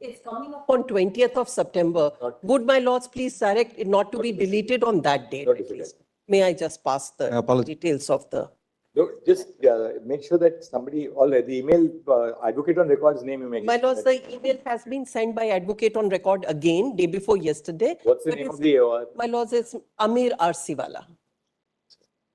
It's coming up on 20th of September. Would my lords please direct it not to be deleted on that date at least? May I just pass the details of the... No, just make sure that somebody, the email, advocate on record's name you make. My lords, the email has been sent by advocate on record again, day before yesterday. What's the name of the... My lords, it's Amir Arsiwala.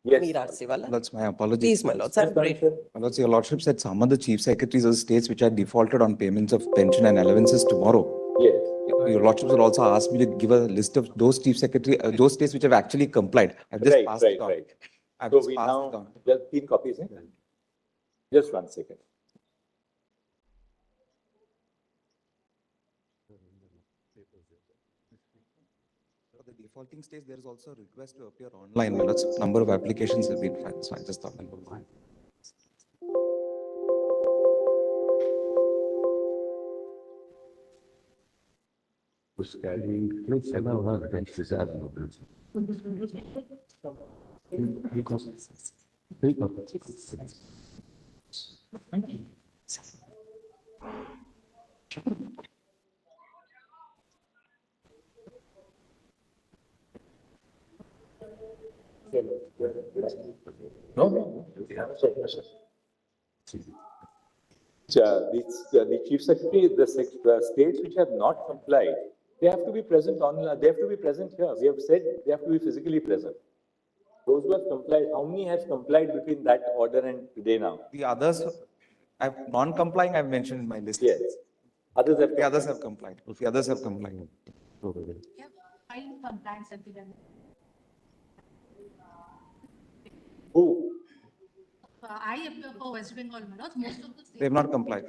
Yes. Amir Arsiwala. That's my apology. Please, my lords, I'm grateful. My lords, your lordship said some of the chief secretaries of states which are defaulted on payments of pension and allowances tomorrow. Yes. Your lordship will also ask me to give a list of those chief secretary, those states which have actually complied. I've just passed it on. Right. I've So just we passed now, it on. just 3 copies, eh? Just 1 second. For the defaulting states, there is also a request to appear online. My lords, number of applications have been filed, so I just thought. No. The chief secretary, the states which have not complied, they have to be present online. They have to be present here. We have said they have to be physically present. Those who have complied, how many has complied between that order and today now? The others, non-complying, I've mentioned in my list. Yes. Others have. The others have complied. The others have complied. Yeah, filing compliance at the end. Who? I appear for West Bengal, most of the states. They have not complied.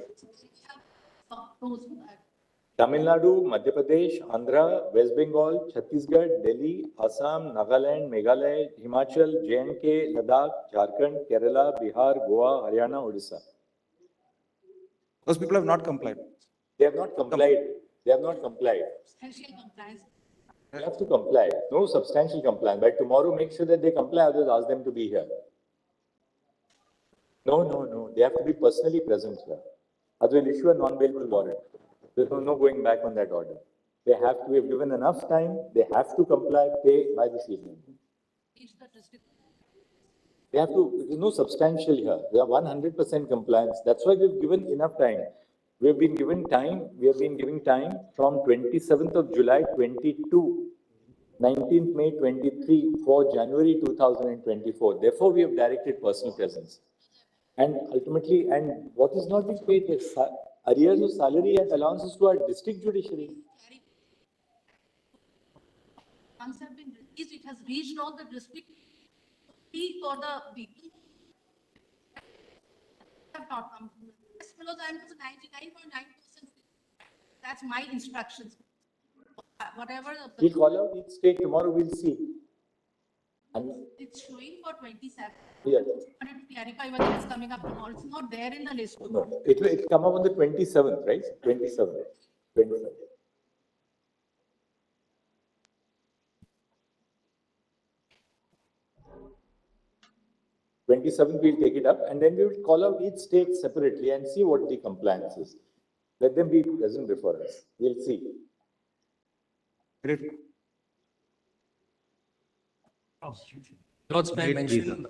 Tamil Nadu, Madhya Pradesh, Andhra, West Bengal, Chhattisgarh, Delhi, Assam, Nagaland, Meghalaya, Himachal, J&K, Ladakh, Jharkhand, Kerala, Bihar, Goa, Haryana, Odisha. Those people have not complied. They have not complied. They have not complied. Substantial compliance. They have to comply. No substantial compliance. By tomorrow, make sure that they comply, others ask them to be here. No. They have to be personally present here. Otherwise, we'll issue a non-bailable warrant. There's no going back on that order. They have to, we have given enough time. They have to comply, pay by this evening. They have to, there's no substantial here. They are 100% compliance. That's why we've given enough time. We have been giving time from 27th of July 22, 19th May 23 for January 2024. Therefore, we have directed personal presence. And ultimately, and what is not being paid is arrears of salary and allowances to our district judiciary. Funds have been released, it has reached all the district fee for the people. Have not come. Yes, fellows, I am 99.9%. That's my instructions. Whatever We'll call out each state tomorrow, we'll see. And it's showing for 27. yes. I wanted to clarify whether it's coming up tomorrow. It's not there in the list. No, it will come up on the 27th, right? 27th. 27th. We'll take it up and then we will call out each state separately and see what the compliance is. Let them be present before us. We'll see. Great. Lords, may I mention,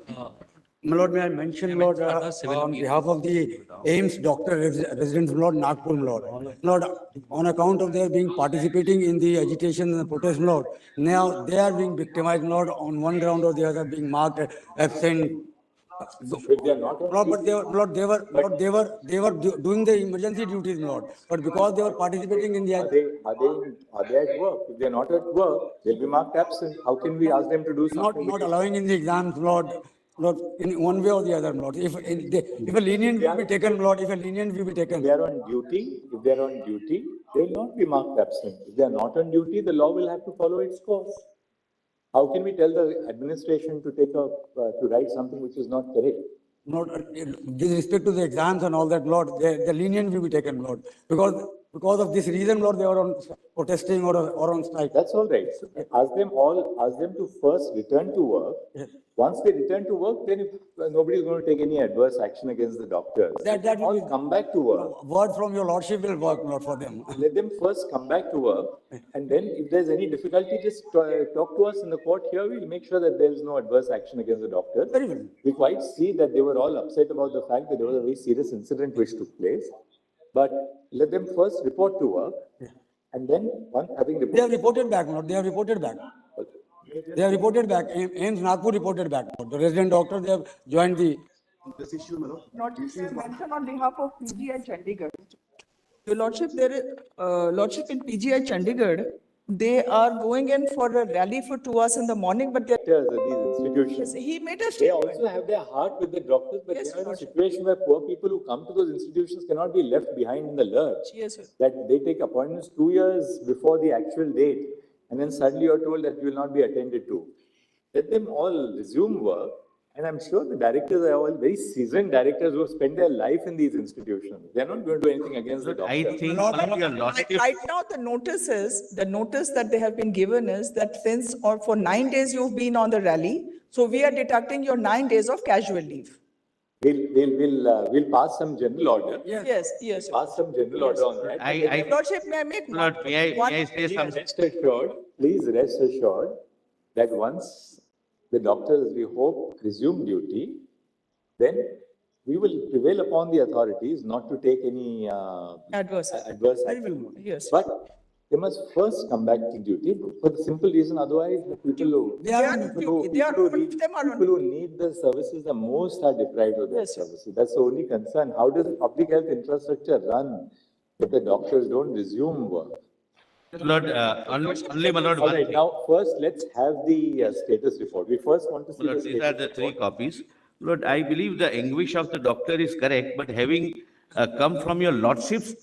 My Lord, may I mention, Lord, on behalf of the AIMS doctor residents, Lord, Nagpur, Lord. Lord, on account of their being participating in the agitation and the protest, Lord, now they are being victimized, Lord, on one ground or the other, being marked absent. If they are not on Lord, but they were doing the emergency duties, Lord. But because they were participating in the are they at work? If they are not at work, they'll be marked absent. How can we ask them to do something? not allowing in the exams, Lord, in one way or the other, Lord. If a lenient will be taken, Lord, if a lenient will be taken. If they are on duty, they will not be marked absent. If they are not on duty, the law will have to follow its course. How can we tell the administration to to write something which is not correct? Not with respect to the exams and all that, Lord, the lenient will be taken, Lord. Because Because of this reason, Lord, they were on protesting or on strike. That's all right. So ask them to first return to work. Once they return to work, then if nobody is going to take any adverse action against the doctors, That all will be- come back to work. Word from your Lordship will work, Lord, for them. Let them first come back to work, and then if there's any difficulty, just talk to us in the court here. We'll make sure that there is no adverse action against the doctors. Very well. We quite see that they were all upset about the fact that there was a very serious incident which took place. But let them first report to work, and then once having They have reported, reported back, Lord, they have reported back. They have reported back. AIMS Nagpur reported back. The resident doctor, they have joined the. Not just mention on behalf of PGI Chandigarh. Your Lordship, there is, Lordship in PGI Chandigarh, they are going in for a rally for 2 hours in the morning, but they're, doctors at these institutions, he made a they statement. also have their heart with the doctors, but Yes, they are in a Lordship. situation where poor people who come to those institutions cannot be left behind in the lurch. Yes, sir. That they take appointments 2 years before the actual date, and then suddenly you're told that you will not be attended to. Let them all resume work, and I'm sure the directors are all very seasoned directors who have spent their life in these institutions. They're not going to do anything against the I doctor. think Lord, your lordship, Right now, the notice that they have been given is that since or for 9 days you've been on the rally, so we are deducting your 9 days of casual leave. We'll pass some general order. Yes. Pass some general order on that. I, Lordship, may I make Lord, one? may I say Please something? rest assured, please rest assured that once the doctors, we hope, resume duty, then we will prevail upon the authorities not to take any Adverse. adverse Very action. well, yes. But they must first come back to duty for the simple reason, otherwise the people who, They are on duty. They are, people who all need, of them are on people who need the services the most are deprived of their Yes, sir. services. That's the only concern. How does public health infrastructure run if the doctors don't resume work? Lord, only my lord, All one right, thing. now first let's have the status report. We first want to see the Lord, these are status the three report. copies. Lord, I believe the anguish of the doctor is correct, but having come from your lordships,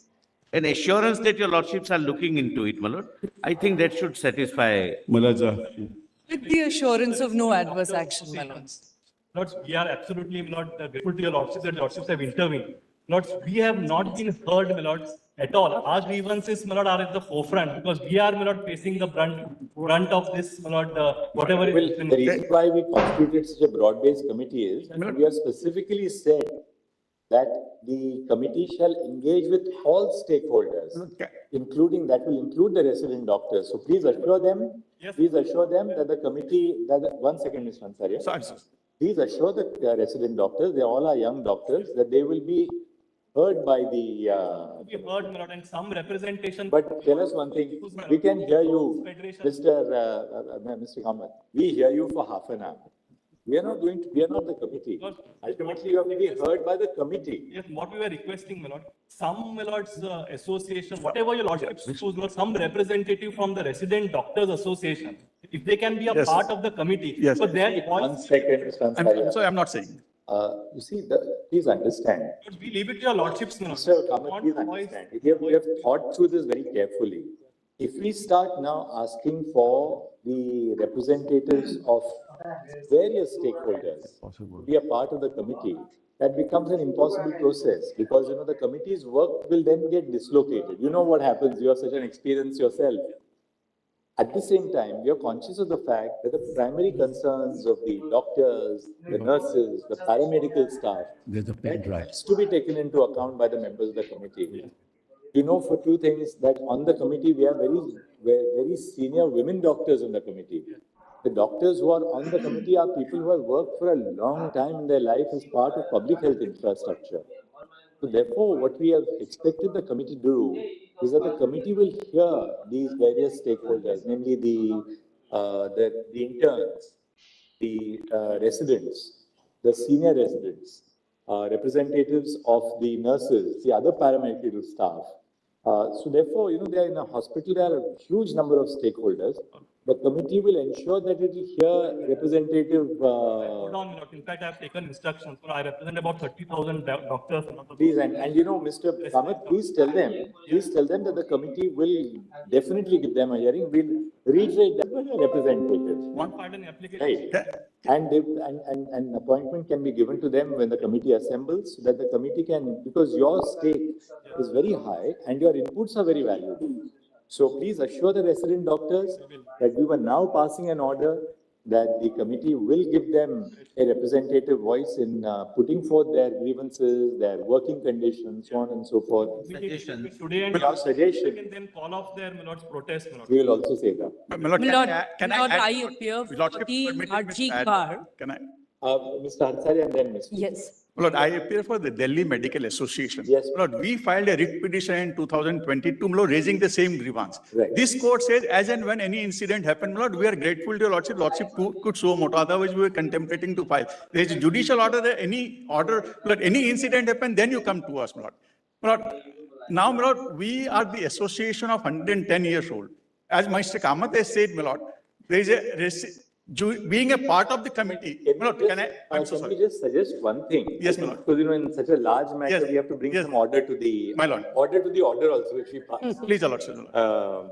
an assurance that your lordships are looking into it, my lord, I think that should satisfy. With the assurance of no adverse action, my lords. Lords, we are absolutely not grateful to your lordships that lordships have intervened. Lords, we have not been heard, my lords, at all. Our grievances, my lord, are at the forefront because we are, my lord, facing the brunt of this, my lord, whatever is Well, happening. the reason why we constituted such a broad-based committee is we have specifically said that the committee shall engage with all stakeholders, including, that will include the resident doctors. So please assure them, Yes. please assure them that the committee, one second, Mr. Ansari. Sorry, sir. Please assure the resident doctors, they all are young doctors, that they will be heard by the, We heard, my lord, and some representation. but tell us one thing, we can hear you, Mr. Kamath, we hear you for half an hour. We are not going to, we are not the committee. Ultimately, you have to be heard by the committee. Yes, what we were requesting, my lord, some, my lord's association, whatever your lordships choose, my lord, some representative from the resident doctors association, if they can be a part of the committee. Yes. But their One voice, second, Mr. Ansari. I'm not saying. You see, please understand. we leave it to your lordships, my lord. Mr. Kamath, Want please voice- understand. We have thought through this very carefully. If we start now asking for the representatives of various stakeholders to be a part of the committee, that becomes an impossible process because, you know, the committee's work will then get dislocated. You know what happens, you have such an experience yourself. At the same time, we are conscious of the fact that the primary concerns of the doctors, the nurses, the paramedical staff, that has to be taken into account by the members of the committee. You know, for two things, that on the committee, we have very senior women doctors on the committee. The doctors who are on the committee are people who have worked for a long time in their life as part of public health infrastructure. So therefore, what we have expected the committee to do is that the committee will hear these various stakeholders, namely the interns, the residents, the senior residents, representatives of the nurses, the other paramedical staff. So therefore, you know, they are in a hospital, there are a huge number of stakeholders. The committee will ensure that it will hear representative, Hold on, Milord. In fact, I have taken instructions. So I represent about 30,000 doctors. please, and you know, Mr. Kamath, please tell them that the committee will definitely give them a hearing. We'll reiterate that as a representative. One part in the application. Right. And an appointment can be given to them when the committee assembles, so that the committee can, because your stake is very high and your inputs are very valuable. So please assure the resident doctors that we were now passing an order that the committee will give them a representative voice in putting forth their grievances, their working conditions, so on and so forth. Suggestions. Today and Your suggestion. can then call off their Milord's protest. Milord. We will also say that. Milord, I appear for the RG car. Can I? Mr. Ansari and then Mr. Yes. Lord, I appear for the Delhi Medical Association. Yes. Lord, we filed a writ petition in 2022, Lord, raising the same grievance. Right. This court says, as and when any incident happened, Lord, we are grateful to your Lordship. Lordship could show moto, otherwise we were contemplating to file. There is a judicial order, that any order, Lord, any incident happened, then you come to us, Lord. Lord, now, Lord, we are the association of 110 years old. As Mr. Kamath has said, Lord, there is a being a part of the committee. I'm so Can sorry. we just suggest one thing? Yes, my lord. Because, you know, in such a large matter, Yes. we have to bring Yes. some order to the. My lord. Order to the order also, which we pass. Please, Lord, sir.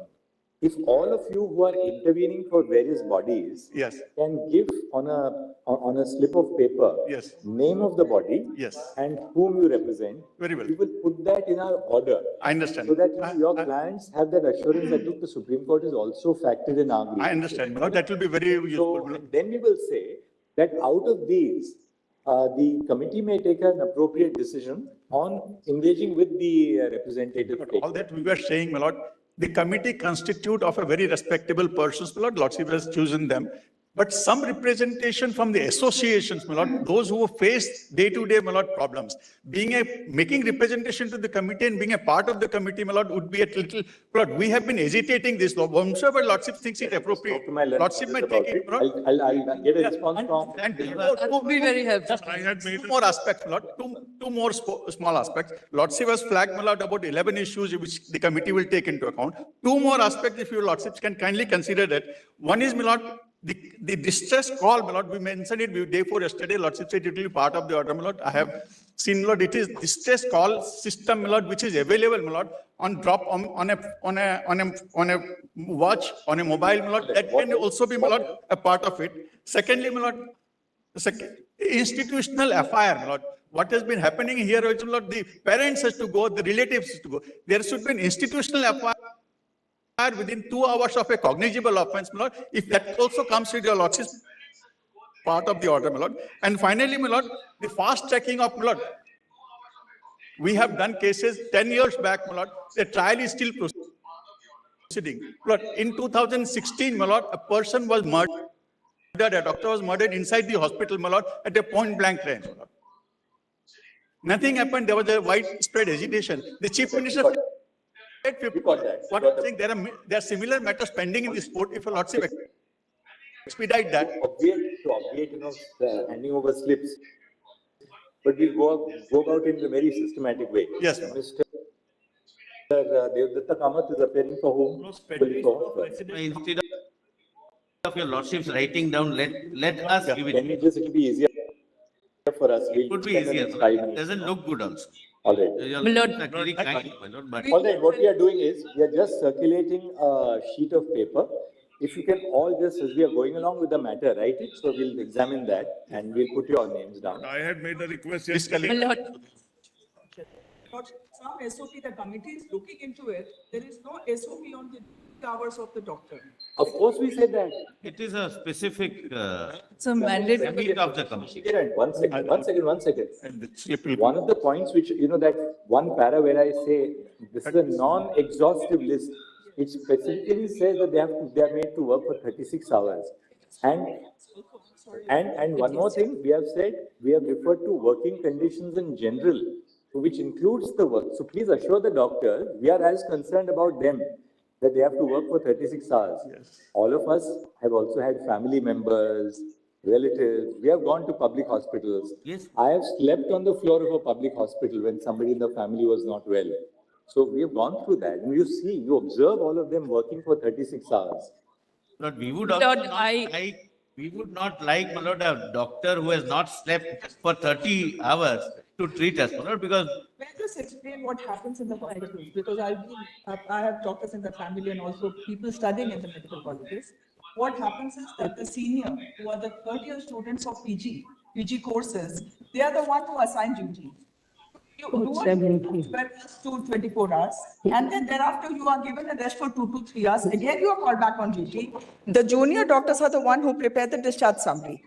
If all of you who are intervening for various bodies. Yes. Can give on a slip of paper. Yes. Name of the body. Yes. And whom you represent. Very well. We will put that in our order. I understand. So that your clients have that assurance that look, the Supreme Court is also factored in our. I understand, Lord. That will be very useful. So then we will say that out of these, the committee may take an appropriate decision on engaging with the representative. All that we were saying, my lord, the committee constitute of a very respectable persons, my lord. Lordship has chosen them. But some representation from the associations, my lord, those who face day-to-day, my lord, problems. Making representation to the committee and being a part of the committee, my lord, would be a little, my lord, we have been hesitating this law. I'm sure, but Lordship thinks it appropriate. Lordship may take it, my lord. I'll get a response from. That would be very helpful. I had made two more aspects, my lord, two more small aspects. Lordship has flagged, my lord, about 11 issues which the committee will take into account. Two more aspects, if your lordships can kindly consider that. One is, my lord, the distress call, my lord, we mentioned it day before yesterday, lordship said it will be part of the order, my lord. I have seen, my lord, it is distress call system, my lord, which is available, my lord, on drop on a watch, on a mobile, my lord. That can also be, my lord, a part of it. Secondly, my lord, institutional FIR, my lord. What has been happening here, my lord, the parents has to go, the relatives has to go. There should be an institutional FIR within 2 hours of a cognizable offense, my lord. If that also comes with your lordship, part of the order, my lord. And finally, my lord, the fast tracking of, my lord. We have done cases 10 years back, my lord. The trial is still proceeding. Lord, in 2016, my lord, a person was murdered. A doctor was murdered inside the hospital, my lord, at a point blank range, my lord. Nothing happened. There was a widespread agitation. The chief minister. What I'm saying, there are similar matters pending in this court. If a lordship expedite that. Obviate, you know, handing over slips. But we'll go about it in a very systematic way. Yes, Mr. Devdatta Kamath is appearing for whom? Instead of your lordships writing down, let us give it. Can it will be easier for us? It would be easier. It doesn't look good also. All right. Your Milord. lordships are very kind, my lord, but. All right, what we are doing is, we are just circulating a sheet of paper. If you can all just, as we are going along with the matter, write it, so we'll examine that and we'll put your names down. I had made a request Milord. Some SOP, the committee is looking into it. There is no SOP on the hours of the doctor. Of course, we said that. It is a specific It's a mandate. remit of the committee. Kiran, one second. One of the points which, you know, that one para where I say, this is a non-exhaustive list. It specifically says that they are made to work for 36 hours. And one more thing, we have said, we have referred to working conditions in general, which includes the work. So please assure the doctors, we are as concerned about them, that they have to work for 36 hours. Yes. All of us have also had family members, relatives. We have gone to public hospitals. Yes. I have slept on the floor of a public hospital when somebody in the family was not well. So we have gone through that. And you see, you observe all of them working for 36 hours. Lord, we would Lord, also not like, we would not like, my lord, a doctor who has not slept for 30 hours to treat us, my lord, because May I just explain what happens in the hospitals? Because I have doctors in the family and also people studying in the medical colleges. What happens is that the senior, who are the third-year students of PG courses, they are the one who assign duty. You do a 12 to 24 hours, and then thereafter you are given a rest for 2 to 3 hours. Again, you are called back on duty. The junior doctors are the one who prepare the discharge summary.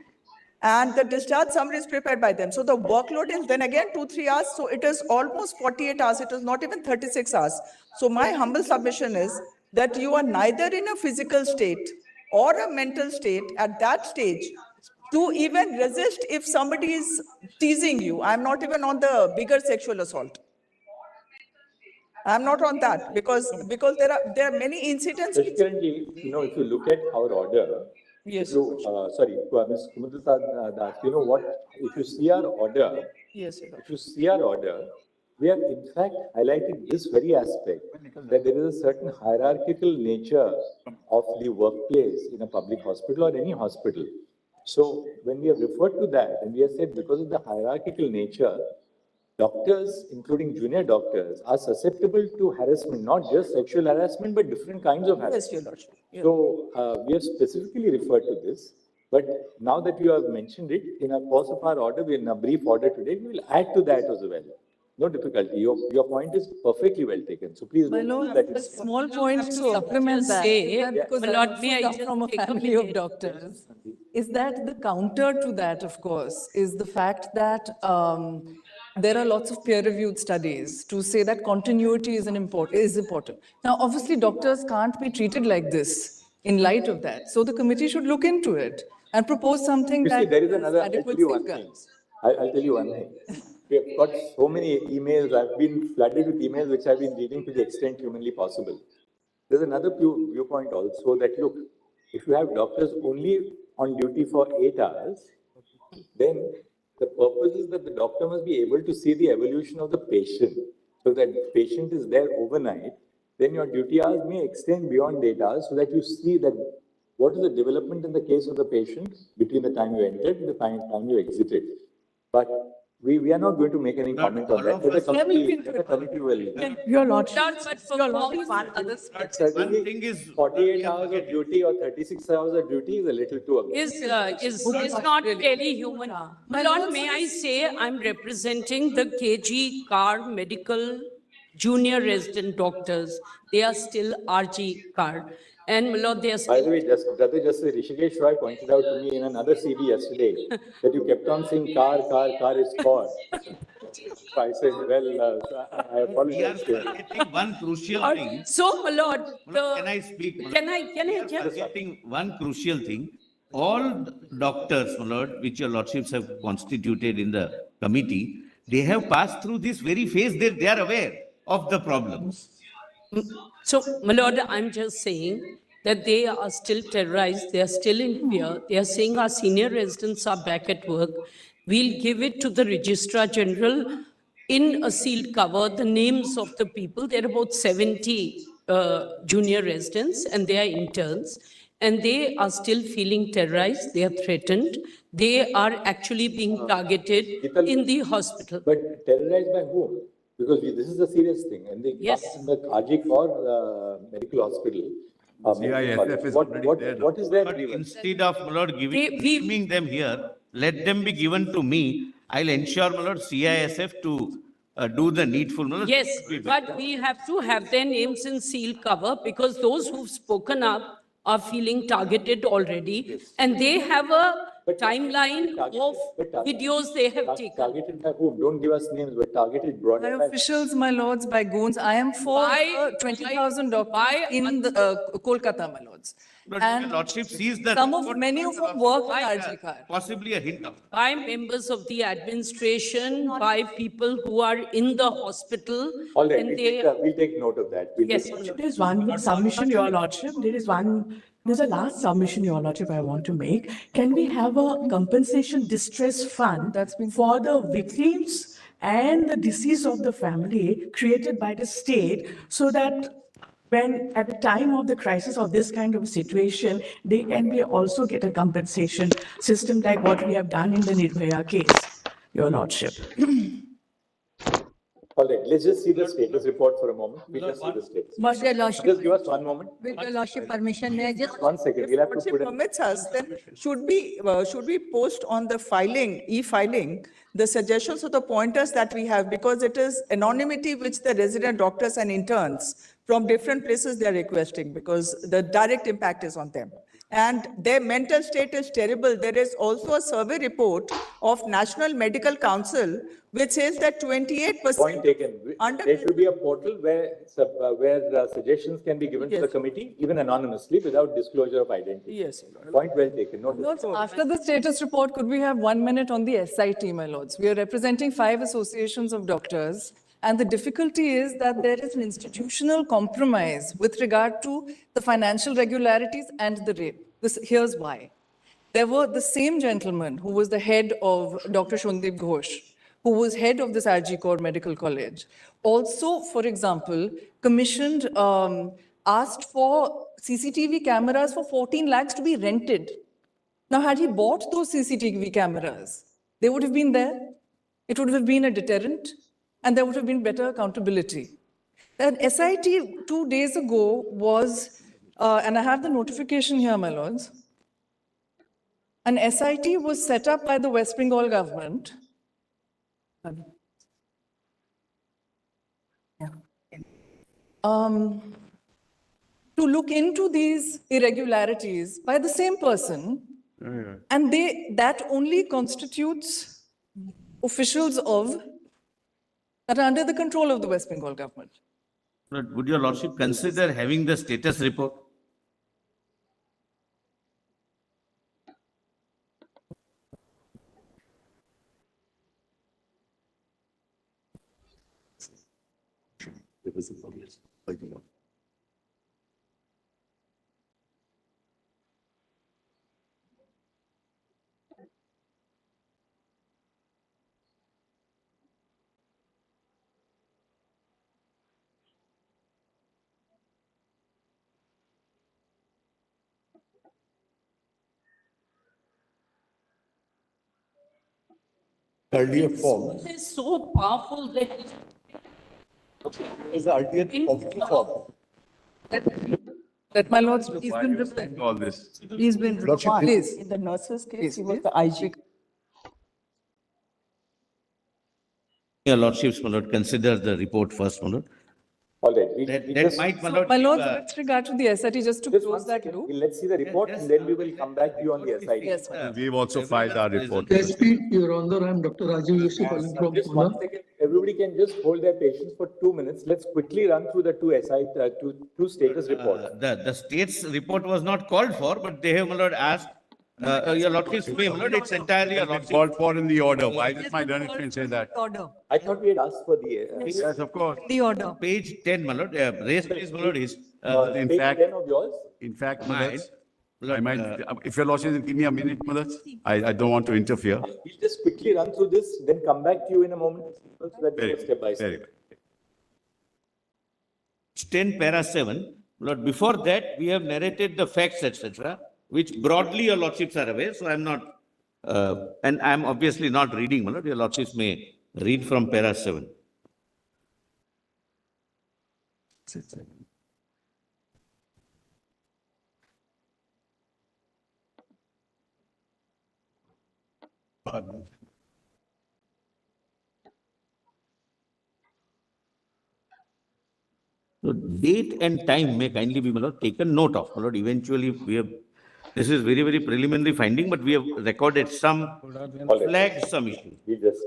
And the discharge summary is prepared by them. So the workload is then again 2-3 hours. So it is almost 48 hours. It is not even 36 hours. So my humble submission is that you are neither in a physical state or a mental state at that stage to even resist if somebody is teasing you. I'm not even on the bigger sexual assault. I'm not on that because there are many incidents. Currently, if you look at our order, Yes. if you, sorry, Ms. Kumudata Das, you know what, if you see our order, Yes, if you see our order, we have in fact highlighted this very aspect, that there is a certain hierarchical nature of the workplace in a public hospital or any hospital. So when we have referred to that, and we have said because of the hierarchical nature, doctors, including junior doctors, are susceptible to harassment, not just sexual harassment, but different kinds of Yes, harassment. Your Lordship. Yeah. So we have specifically referred to this, but now that you have mentioned it, in a course of our order, in a brief order today, we will add to that as well. No difficulty. Your point is perfectly well taken. So please. My don't lord, feel that a it's- small point to supplement that. Because My lord, may I come just from a take a family of minute? doctors. Is that the counter to that, of course, is the fact that there are lots of peer-reviewed studies to say that continuity is important. Now, obviously, doctors can't be treated like this in light of that. So the committee should look into it and propose something You see, that there is has another, I'll tell adequate you one thing. safeguards. I'll tell you one thing. We have got so many emails, I've been flooded with emails which I've been reading to the extent humanly possible. There's another viewpoint also that, look, if you have doctors only on duty for 8 hours, then the purpose is that the doctor must be able to see the evolution of the patient. So that the patient is there overnight, then your duty hours may extend beyond 8 hours so that you see that what is the development in the case of the patient between the time you entered and the time you exited. But we are not going to make any comment on that. The committee will. Your lordship. But for One other Certainly, one thing is. 48 hours of duty or 36 hours of duty is a little too aggressive. is not really human. My lord, may I say I'm representing the KG car medical junior resident doctors. They are still RG car. And my lord, they are By still. the way, Brother Justice Rishikesh Roy pointed out to me in another CD yesterday that you kept on saying car is car. So I said, well, I We are apologize. forgetting one crucial thing. So, my lord, Can I speak? can I We are just? forgetting one crucial thing. All doctors, my lord, which your lordships have constituted in the committee, they have passed through this very phase. They are aware of the problems. So, my lord, I'm just saying that they are still terrorized, they are still in fear. They are saying our senior residents are back at work. We'll give it to the Registrar General in a sealed cover, the names of the people. There are about 70 junior residents and they are interns. And they are still feeling terrorized, they are threatened. They are actually being targeted in the hospital. But terrorized by whom? Because this is a serious thing. And they Yes. come in the RG or medical hospital. CISF is already there. What is their But grievance? instead of, my lord, giving them here, let them be given to me. I'll ensure, my lord, CISF to do the needful. My lord. Yes, but we have to have their names in seal cover because those who've spoken up are feeling targeted already. And they have a timeline of videos they have taken. Targeted by whom? Don't give us names, but targeted broadly By by. officials, my lords, by goons, I am for By- 20,000 doctors by- in the, Kolkata, my lords. But your And lordship sees that. many of them work on RG car. Possibly a hint of. By members of the administration, by people who are in the hospital. All right, and we'll take note of that. We'll Yes, take note. There is one submission, Your Lordship. There's a last submission, Your Lordship, I want to make. Can we have a compensation distress fund for the victims and the deceased of the family created by the state so that when at the time of the crisis of this kind of situation, they can be also get a compensation system like what we have done in the Nirbhaya case, Your Lordship. All right, let's just see the status report for a moment. We'll just see the status. With your lordship, Just give us one moment. with your lordship permission, may I just 1 second, we'll have to Lordship put in. permits us, then should we post on the filing, e-filing, the suggestions or the pointers that we have, because it is anonymity which the resident doctors and interns from different places they are requesting, because the direct impact is on them. And their mental state is terrible. There is also a survey report of National Medical Council which says that 28%. Point taken. There should be a portal where suggestions can be given to the Yes. committee, even anonymously, without disclosure of identity. Yes. Point well taken. Noted. Lords, after the status report, could we have 1 minute on the SIT, my lords? We are representing 5 associations of doctors, and the difficulty is that there is an institutional compromise with regard to the financial regularities and the rate. Here's why. There were the same gentleman who was the head of Dr. Shundip Ghosh, who was head of this RG Kaur Medical College, also, for example, commissioned, asked for CCTV cameras for 14 lakhs to be rented. Now, had he bought those CCTV cameras, they would have been there. It would have been a deterrent, and there would have been better accountability. An SIT 2 days ago was, and I have the notification here, my lords. An SIT was set up by the West Bengal government. To look into these irregularities by the same person, and that only constitutes officials that are under the control of the West Bengal government. But would your lordship consider having the status report? Earlier form. It is so powerful that Is the earlier form. That, my lords, he's been replied. All this. He's been replied. Please. In the nurse's case, he Please. was the IG. Your lordships, my lord, consider the report first, my lord. All right. we That just- might, my lord. My lords, give, with regard to the SIT, just to Just one close that second. loop. Let's see the report and then we will come back to you on the SIT. Yes, my lord. We've also filed our report. SP, Your Honor, I'm Dr. Rajiv Yusuf calling from Just Pune. 1 second. Everybody can just hold their patience for 2 minutes. Let's quickly run through the two status reports. The state's report was not called for, but they have, my lord, asked, your lordship's may, my lord, it's entirely your lordship. Called for in the order. Why did my learned friend say that? order, I thought we had asked for the. Yes, of course. the order. Page 10, my lord, raise please, my lord, is, In Page fact- 10 of yours. In fact, mine. Mullah, I might, if your lordship will give me a minute, Mullah, I don't want to interfere. We'll just quickly run through this, then come back to you in a moment. So that we Very, go step by very step. good. 10 para 7, Lord, before that, we have narrated the facts, etc., which broadly your lordships are aware, so I'm not, and I'm obviously not reading, my lord, your lordships may read from para 7. So date and time may kindly be, my lord, taken note of, my lord. Eventually, we have, this is very, very preliminary finding, but we have recorded some, All right. flagged some issues. We just.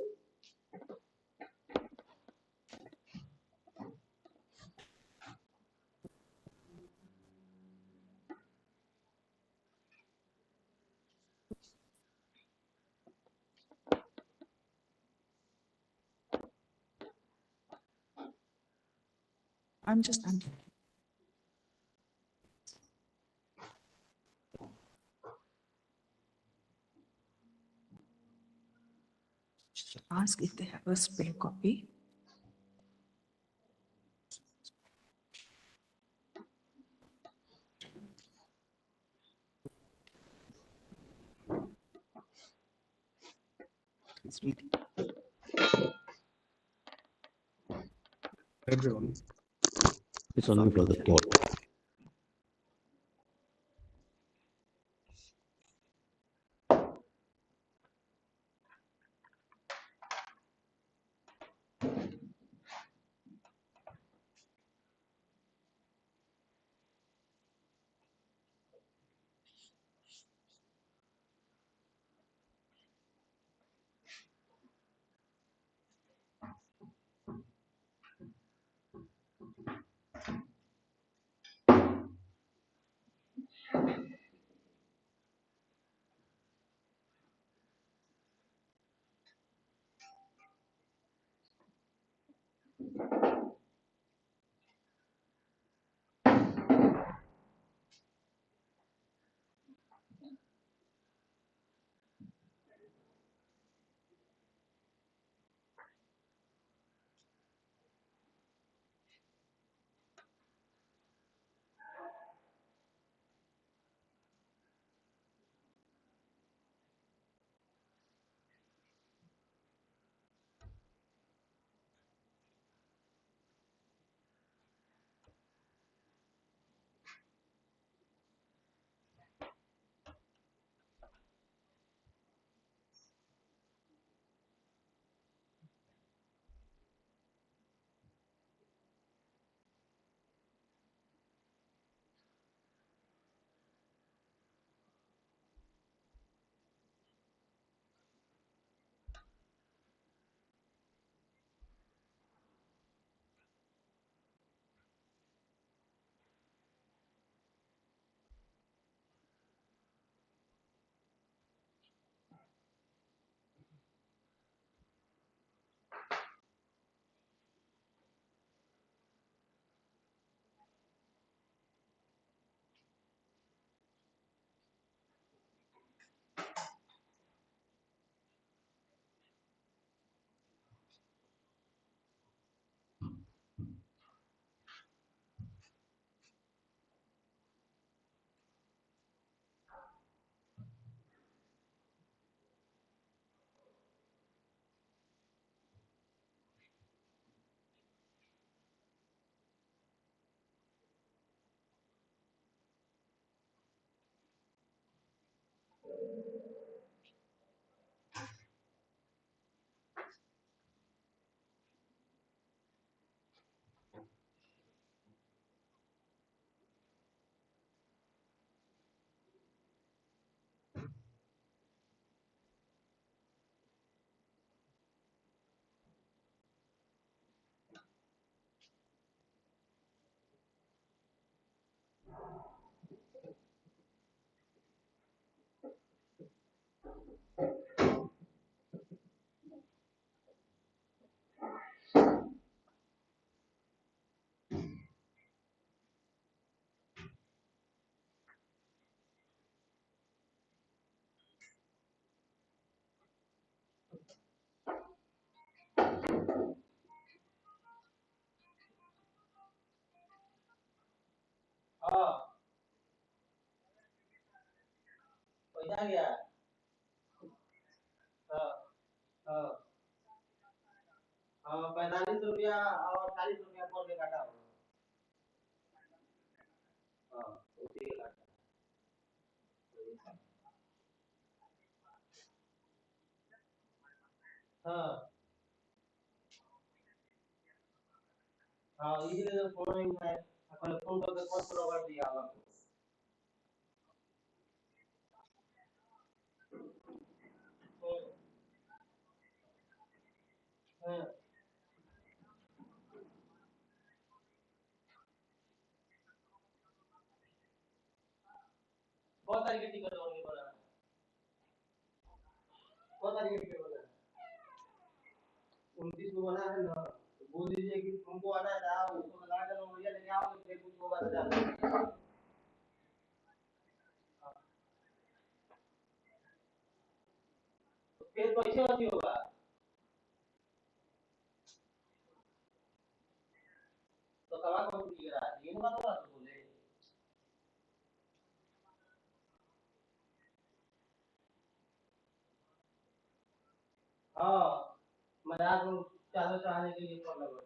I'm just. Ask if they have a spare copy. was reading. It's only for the court. हाँ मजाक चादर चढ़ाने के लिए phone लगा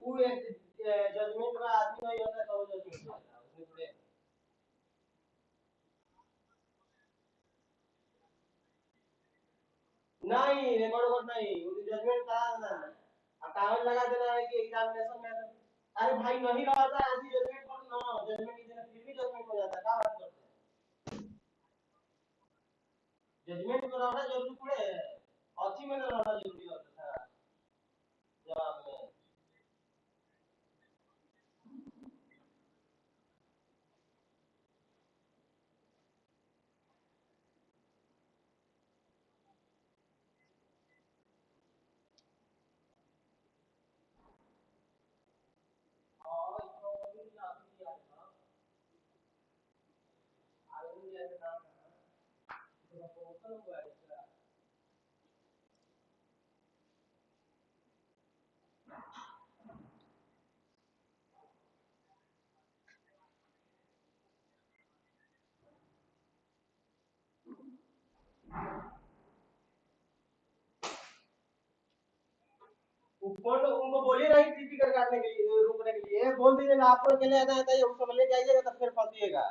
वो एक judgement में आदमी नहीं होता तो जजमेंट होता है उसमें थोड़े नहीं रिकॉर्ड नहीं वो जजमेंट करा देना है कागज लगा देना है कि एग्जामिनेशन में अरे भाई नहीं रहा था ऐसी जजमेंट पर ना जजमेंट की जगह फिर भी जजमेंट हो जाता है क्या बात करते हैं जजमेंट में रहना जरूरी थोड़े है अच्छी में रहना जरूरी होता है जवाब में ऊपर उनको बोलिए ना क्रिटिकल करने के लिए रोकने के लिए बोल दीजिएगा आपको अकेले आना है तो उसको ले जाइएगा तो फिर फंसिएगा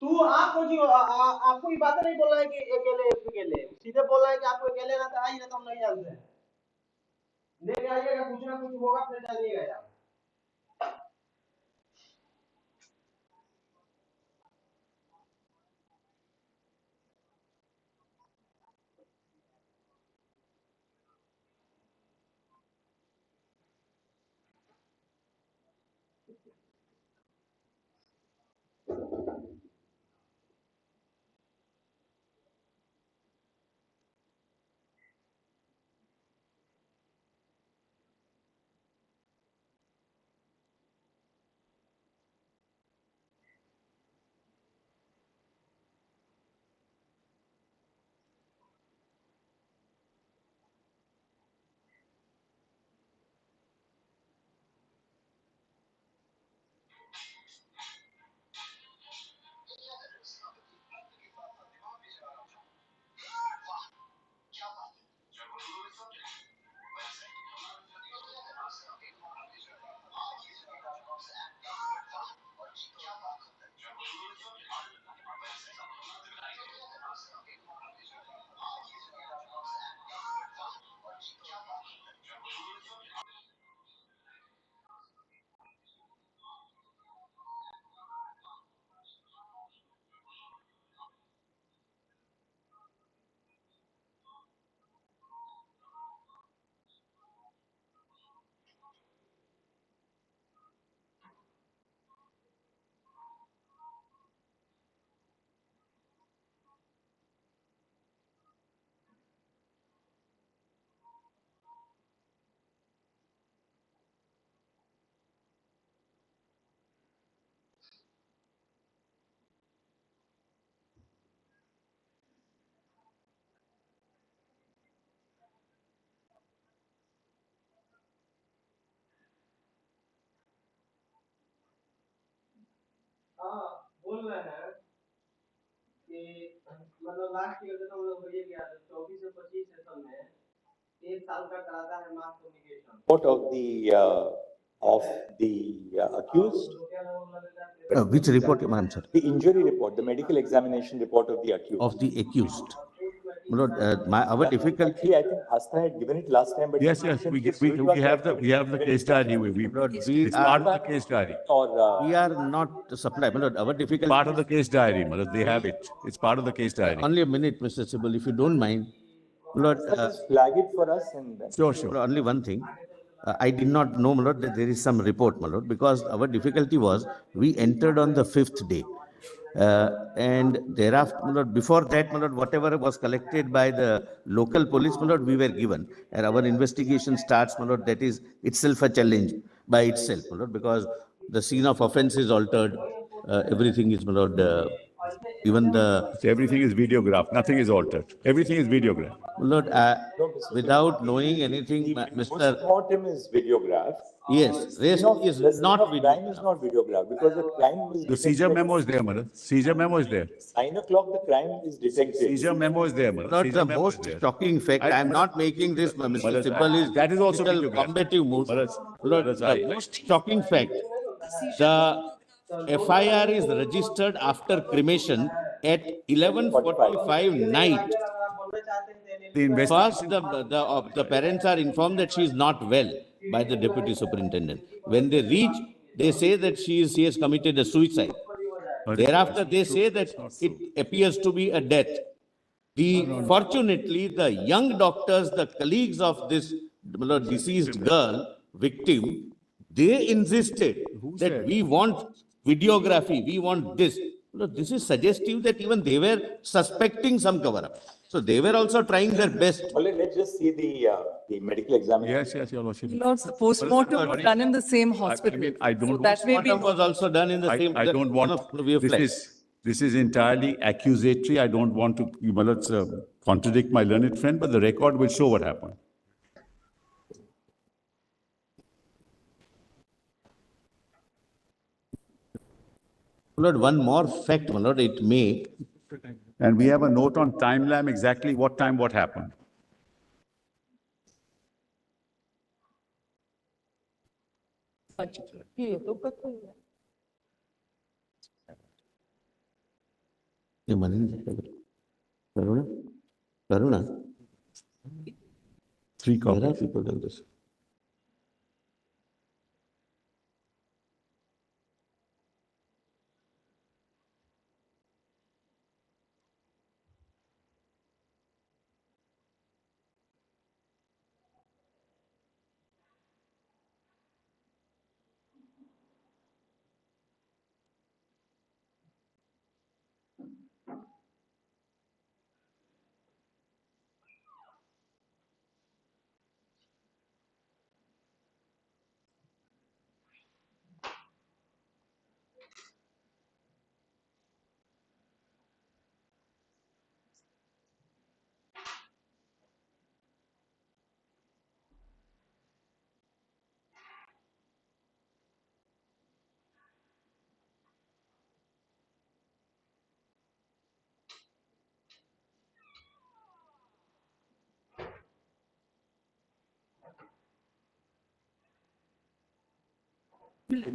तू आप मुझे आपको ये बात नहीं बोलना है कि अकेले अकेले सीधे बोलना है कि आपको अकेले ना तो आइए तो हम नहीं जानते हैं ले जाइएगा कुछ ना कुछ होगा फिर जाइएगा यार हाँ बोल रहे हैं कि मतलब लास्ट ईयर तो हम लोग ये किया 24 से 25 सेशन में एक साल का कराता है mass communication Report of the accused. Which report, Madam Sir? The injury report, the medical examination report of the accused. Of the accused. Our difficulty. I think Asta had given it last time, but Yes, we have the case diary. It's part of the case diary. Or We are not supplied. Our difficulty. Part of the case diary, they have it. It's part of the case diary. Only a minute, Mr. Sibul, if you don't mind. just flag it for us and then. Sure. Only one thing. I did not know, my lord, that there is some report, my lord, because our difficulty was we entered on the 5th day. And thereafter, my lord, before that, my lord, whatever was collected by the local police, my lord, we were given. And our investigation starts, my lord, that is itself a challenge by itself, my lord, because the scene of offense is altered. Everything is, my lord, even the... Everything is videographed. Nothing is altered. Everything is videographed. My lord, No, Mr. without Chairman, knowing anything, the Mr. Post-mortem is videographed. Yes, rest is The scene not of crime is videographed. not videographed because the crime is The seizure detected. memo is there, madam. Seizure memo is there. 9 o'clock, the crime is detected. Seizure memo is there, madam. Not Seizure the memo is most there. shocking fact, I am not making this, Mr. Madam, Sibal is that is also little videographed. combative mood. Madam, Lord, madam, the most shocking fact, the FIR is registered after cremation at 11:45 night. The First, investigation. the parents are informed that she is not well by the deputy superintendent. When they reach, they say that she has committed a suicide. Thereafter, they say that it appears to be a death. Fortunately, the young doctors, the colleagues of this deceased girl, victim, they insisted that we want videography, we want this. This is suggestive that even they were suspecting some cover-up. So they were also trying their best. Well, let's just see the medical examination. Yes, your lordship. Lords, the postmortem was done in the same hospital. I don't. So that may be. Postmortem was also done in the same. I don't want, this is entirely accusatory. I don't want to contradict my learned friend, but the record will show what happened. Lord, one more fact, my lord, it may. And we have a note on timeline, exactly what time, what happened. Karuna? 3 copies. There are people like this.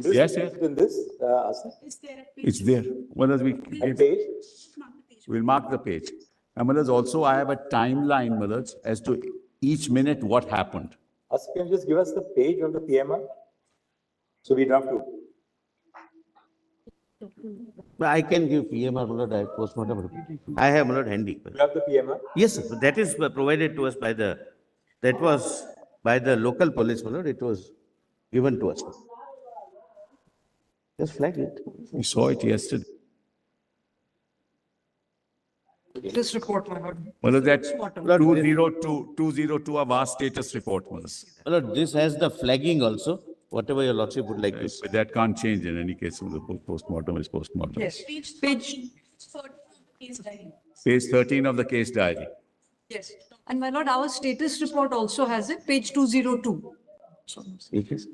Yes, yes. In this, Asa? It's there. What does we give? Page? We'll mark the page. And Maharaj, also I have a timeline, Maharaj, as to each minute what happened. Asa, can you just give us the page of the PMR? So we don't have to. I can give PMR, my lord, I have postmortem report. I have, my lord, handy. You have the PMR? Yes, sir. That is provided to us by that was by the local police, my lord. It was given to us. Just flag it. We saw it yesterday. This report, my lord. Maharaj, that's 202 of our status report, Maharaj. My lord, this has the flagging also, whatever your lordship would like to say. But that can't change in any case. The postmortem is postmortem. Yes, page. Page 13 of the case diary. Yes. And my lord, our status report also has it, page 202. It is.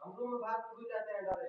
हम लोग बात भूल जाते हैं डरे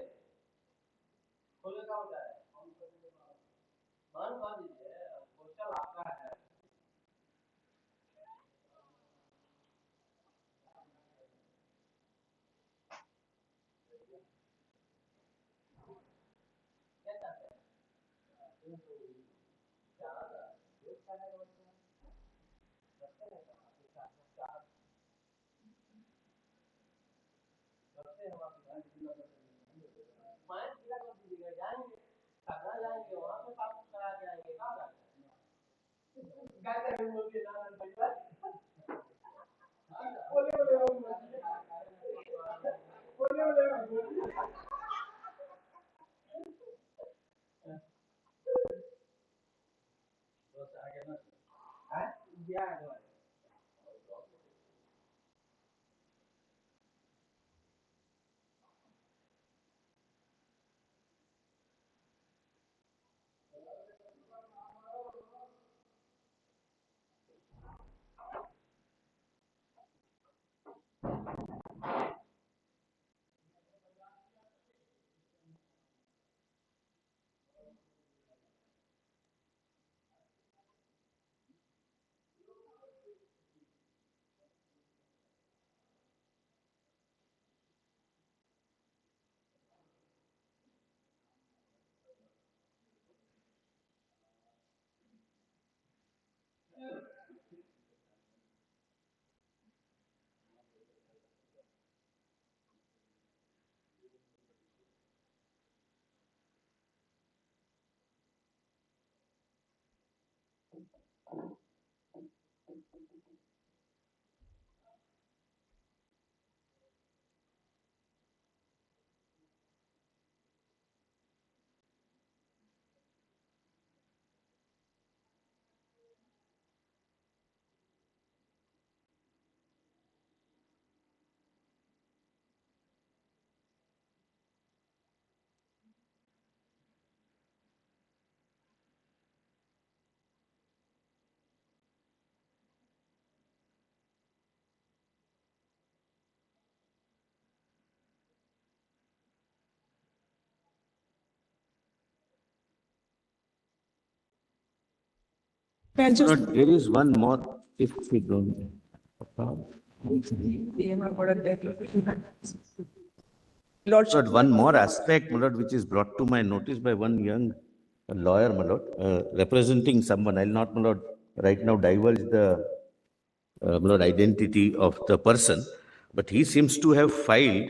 But there is one more, if we don't. Lordship. But one more aspect, my lord, which is brought to my notice by one young lawyer, my lord, representing someone. I'll not, my lord, right now divulge the my lord, identity of the person, but he seems to have filed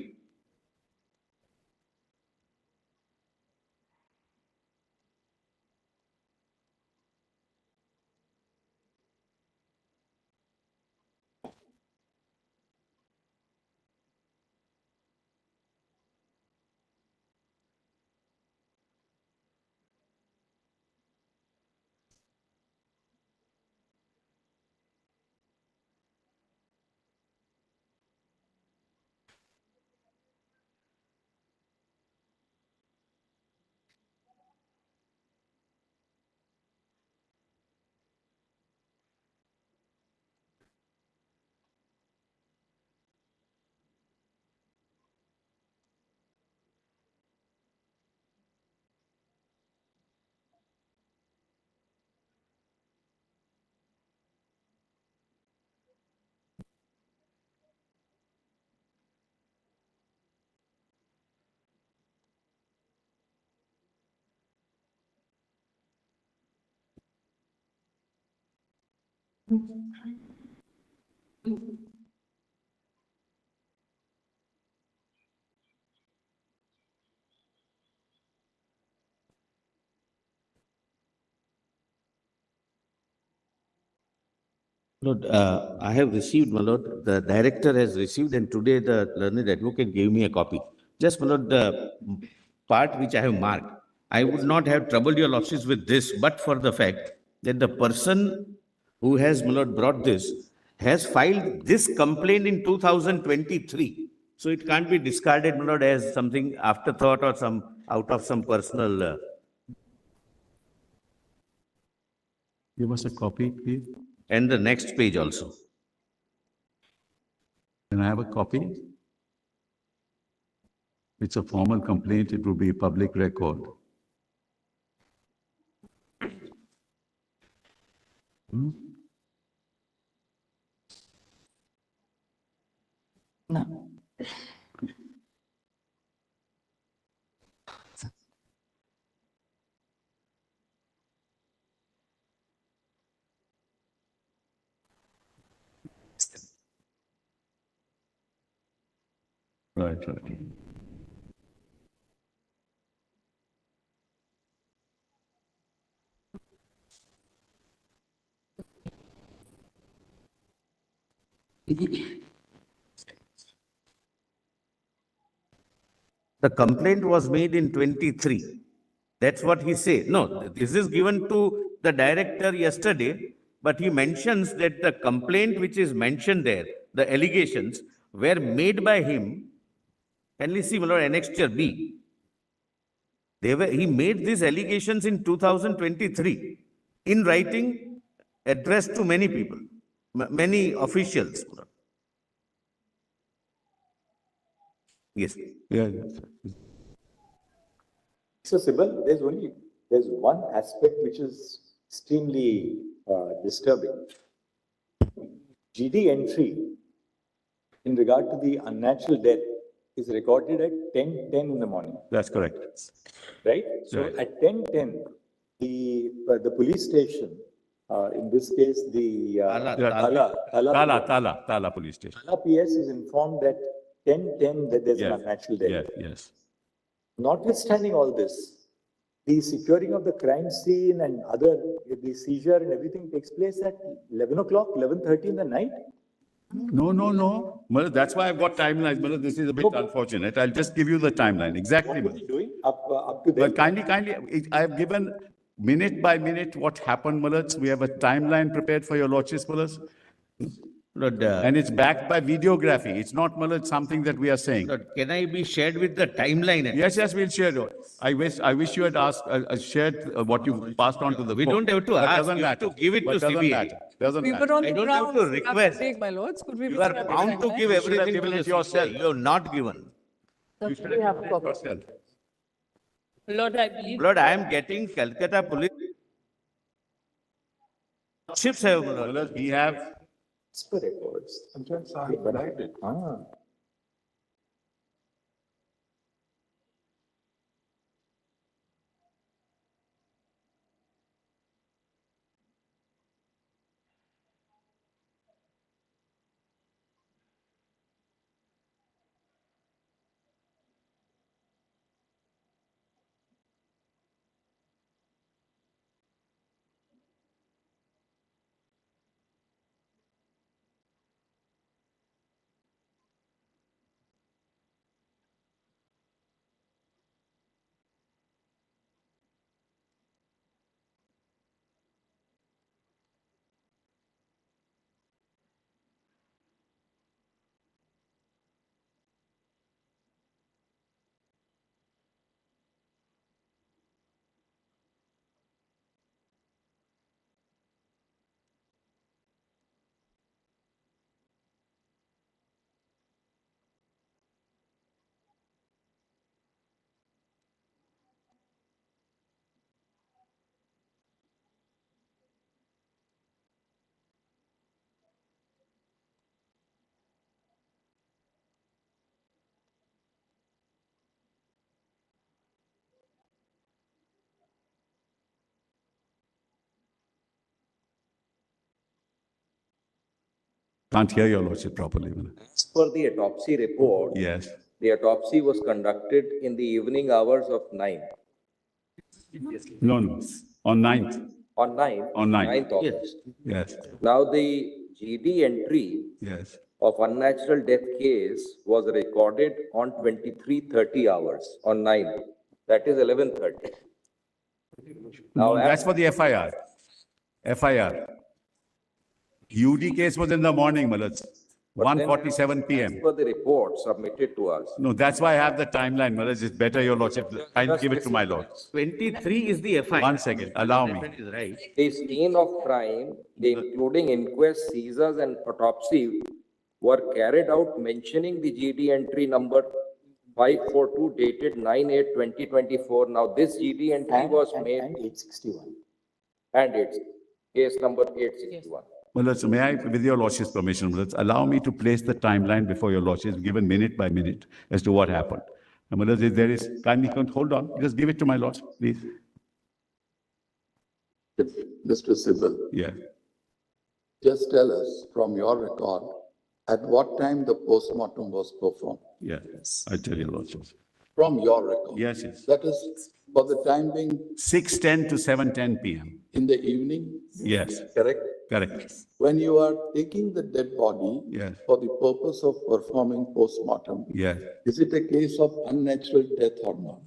Lord, I have received, my lord, the director has received, and today the learned advocate gave me a copy. Just, my lord, the part which I have marked, I would not have troubled your lordships with this, but for the fact that the person who has, my lord, brought this has filed this complaint in 2023. So it can't be discarded, my lord, as something afterthought or some out of some personal. Give us a copy, please. And the next page also. Can I have a copy? It's a formal complaint, it will be a public record. No. right. The complaint was made in 23. That's what he said. No, this is given to the director yesterday, but he mentions that the complaint which is mentioned there, the allegations, were made by him. Can we see, my lord, annexure B? He made these allegations in 2023 in writing, addressed to many people, many officials. Yes. Yeah. So Sibyl, there's one aspect which is extremely disturbing. GD entry in regard to the unnatural death is recorded at 10:10 in the morning, That's correct. right? So Right. at 10:10, the police station, in this case, the Tala police station. Tala PS is informed that 10:10 that there's an unnatural death. Yes, yes. Notwithstanding all this, the securing of the crime scene and the seizure and everything takes place at 11 o'clock, 11:30 in the night. No. Well, that's why I've got timelines. Well, this is a bit unfortunate. I'll just give you the timeline. Exactly. What was he doing up to Well, then? kindly, I've given minute by minute what happened, Mullah. We have a timeline prepared for your lordships, Mullah. Lord, And it's backed by videography. It's not, Mullah, something that we are saying. Lord, can I be shared with the timeline? Yes, we'll share it. I wish you had asked, shared what you passed on to the. We don't have to But ask, doesn't you have matter. to give it But to doesn't CBI. matter. Doesn't We matter. were on I the don't have ground. to We have request. take, my lords. Could we You be are given a bound to timeline? give You should have everything given to it the yourself. CBI. You have not given. You should have given it yourself. Lord, I believe. Lord, I am getting Calcutta police. Ships have, Lord. Mullah, we have. As per records. Ah. Can't hear your lordship properly. Mullah. As per the autopsy report, Yes. the autopsy was conducted in the evening hours of 9. No. On 9th. On 9th? On 9th. August. Yes. Now, the GD entry Yes. of unnatural death case was recorded on 23:30 hours on 9th. That is 11:30. No, that's for the FIR. FIR. UD case was in the morning, Mullah. 1:47 p.m. As per the report submitted to us. No, that's why I have the timeline, Mullah. It's better, your lordship. I'll give it to my lord. 23 is the FI. 1 second, allow me. That is right. The scene of crime, including inquest, seizures, and autopsy, were carried out mentioning the GD entry number 542 dated 9/8/2024. Now, this GD entry was made. And 861. And it's case number 861. Well, may I, with your lordship's permission, allow me to place the timeline before your lordship, given minute by minute as to what happened. And if there is, kindly hold on, just give it to my lord, please. Mr. Sibyl, Yeah. just tell us from your record, at what time the postmortem was performed? Yes, I tell your lordship. From your record? Yes, yes. That is, for the time being, 6:10 to 7:10 p.m. in the evening? Yes. Correct? Correct. When you are taking the dead body Yes. for the purpose of performing postmortem, Yes. is it a case of unnatural death or not?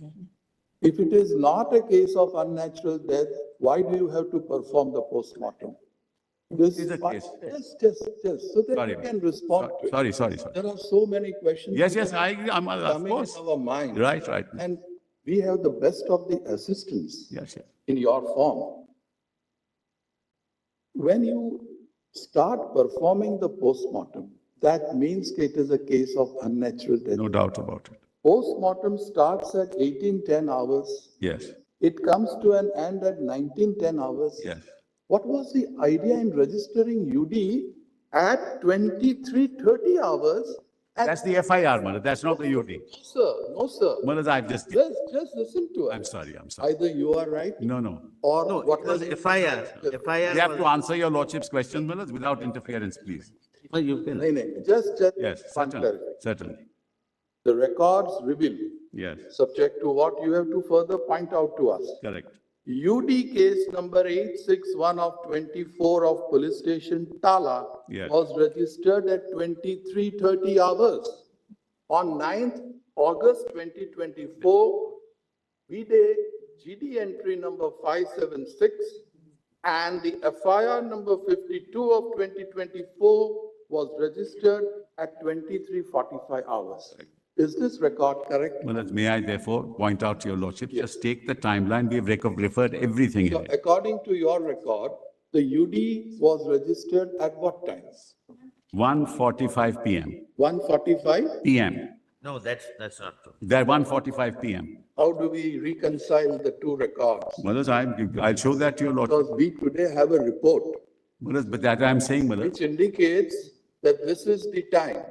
If it is not a case of unnatural death, why do you have to perform the postmortem? This is a case. Just, so that Sorry. you can respond to it. Sorry. There are so many questions. Yes, that I agree. Of coming course. in our mind. Right. And we have the best of the assistance Yes. in your form. When you start performing the postmortem, that means it is a case of unnatural death. No doubt about it. Postmortem starts at 18:10 hours. Yes. It comes to an end at 19:10 hours. Yes. What was the idea in registering UD at 23:30 hours? That's the FIR, Mother. That's not the UD. No, sir. Mother, I've just. Just listen to it. I'm sorry. Either you are right No. or what was FIR. You have to answer your lordship's question, Mother, without interference, please. You can. Just Yes, one certainly. clarification. Certainly. The records reveal, Yes. subject to what you have to further point out to us. Correct. UD case number 861 of 24 of police station Tala Yes. was registered at 23:30 hours. On 9th August 2024, V-Day GD entry number 576 and the FIR number 52 of 2024 was registered at 23:45 hours. Is this record correct? Well, may I therefore point out to your lordship, just take the timeline, we have referred everything in So it. according to your record, the UD was registered at what time? 1:45 p.m. 1:45? p.m. No, that's not true. They're 1:45 p.m. How do we reconcile the two records? Well, I'll show that to your lordship. Because we today have a report Well, but that I'm saying, Mother. which indicates that this is the time.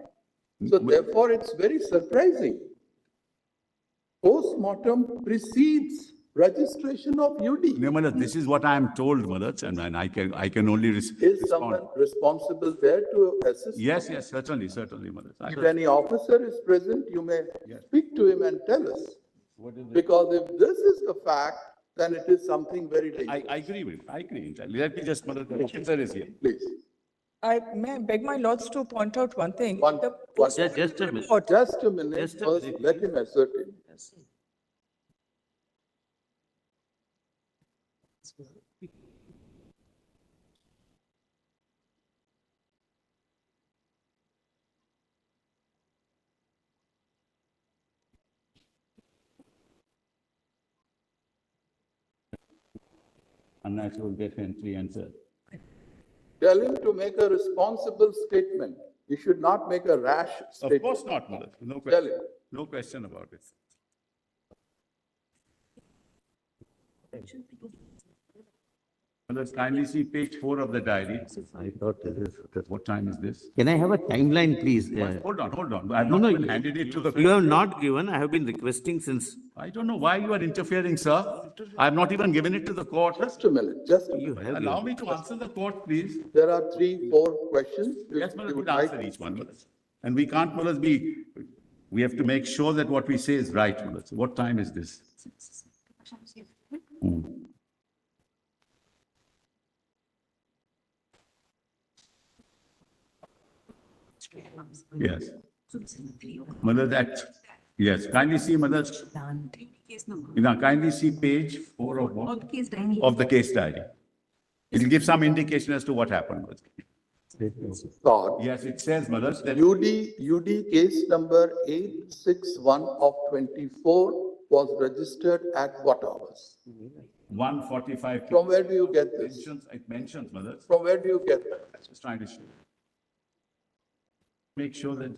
So therefore, it's very surprising. Postmortem precedes registration of UD. No, Mother, this is what I am told, Mother, and I can only Is respond. someone responsible there to assist? Yes, certainly, Mother. If any officer is present, you may speak to him and tell us. Because if this is the fact, then it is something very dangerous. I agree with you. I agree entirely. Let me just, Mother, the officer is here. Please. I may beg my lords to point out one thing. Just a minute. Just a minute, Just a first minute. let him assert it. Unnatural death entry answer. Tell him to make a responsible statement. He should not make a rash statement. Of course not, Mother. No Tell question. him. No question about it. Mother, kindly see page 4 of the diary. I thought it is. What time is this? Can I have a timeline, please? Hold on. I've No, not no, even handed it to the. You have not given. I have been requesting since. I don't know why you are interfering, sir. I have not even given it to the court. Just a minute, just a You minute. have. Allow me to answer the court, please. There are 3, 4 questions. Yes, Mother, You we'll would like- answer each one, Mother. And we can't, Mother, we have to make sure that what we say is right, Mother. So what time is this? Hmm. Yes. Mother, yes, kindly see, Mother. Now, kindly see page 4 of what? Of the case diary. It'll give some indication as to what happened. Thought. Yes, it says, Mother, that UD case number 861 of 24 was registered at what hours? 1:45. From where do you get this? It mentions, Mother. From where do you get that? I'm just trying to show. Make sure that.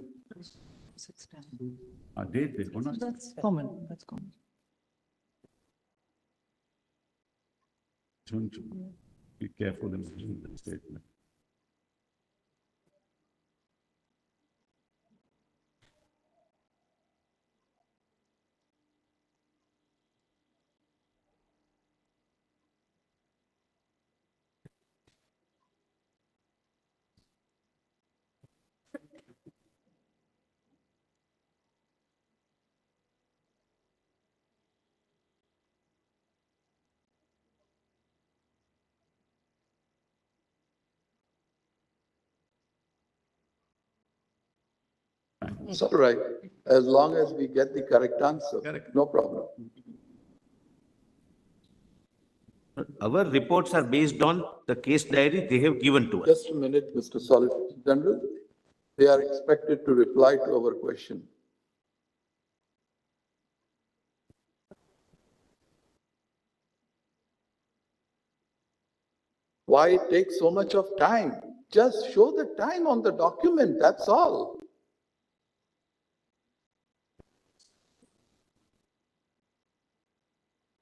Date, That's common, that's common. Be careful in the statement. It's all right, as long as we get the correct answer. Correct. No problem. Our reports are based on the case diary they have given to us. Just a minute, Mr. Solicitor General. They are expected to reply to our question. Why take so much of time? Just show the time on the document, that's all.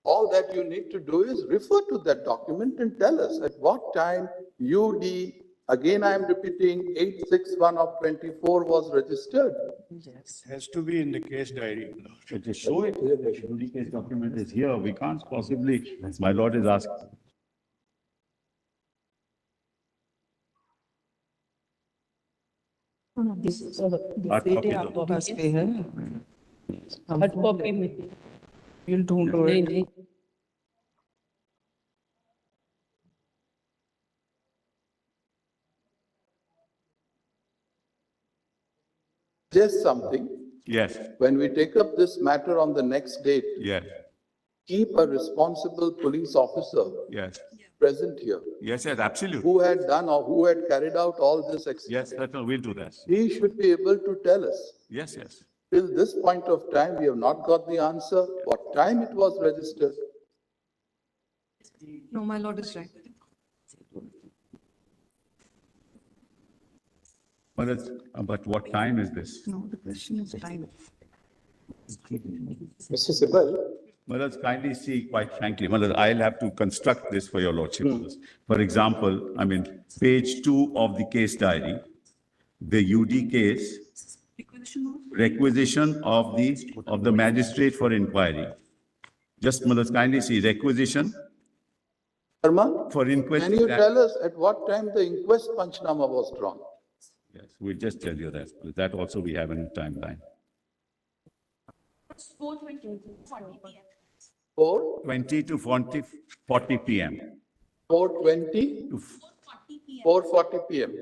All that you need to do is refer to that document and tell us at what time UD, again I am repeating, 861 of 24 was registered. Yes. Has to be in the case diary. To show it here, the UD case document is here. We can't possibly, my lord is asking. Hard copy though. पास पे है heard copy में you'll ढूंढो नहीं it. नहीं Just something, Yes, when we take up this matter on the next date, yes, keep a responsible police officer yes, present here, yes, yes, absolutely. who had done or who had carried out all this Yes, exercise. that, we'll do that. He should be able to tell us. Yes, yes. Till this point of time, we have not got the answer, what time it was registered. No, my lord is right. But what time is this? No, the question is time. Mr. Sibal, Let's kindly see, quite frankly, I'll have to construct this for your lordship. For example, I mean, page 2 of the case diary, the UD case, requisition of the magistrate for inquiry. Just, kindly see, requisition Sharma, for inquest. can you tell us at what time the inquest Panchnama was drawn? Yes, we'll just tell you that. That also we have in timeline. 4:20 to 40 p.m. 4:20 to 4:40 p.m.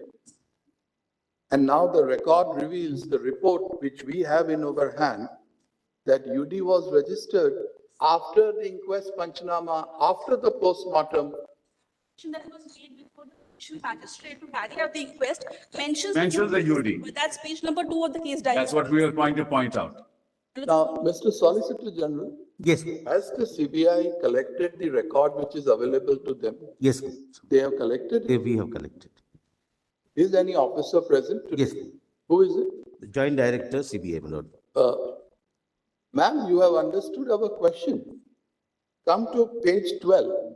And now the record reveals the report which we have in our hand that UD was registered after the inquest Panchnama, after the postmortem. That was made before the judicial magistrate to carry out the inquest mentions the UD. But that's page number 2 of the case diary. That's what we were going to point out. Now, Mr. Solicitor General. Yes. Has the CBI collected the record which is available to them? Yes. They have collected it? We have collected. Is any officer present today? Yes. Who is it? The Joint Director, CBI, my lord. Ma'am, you have understood our question. Come to page 12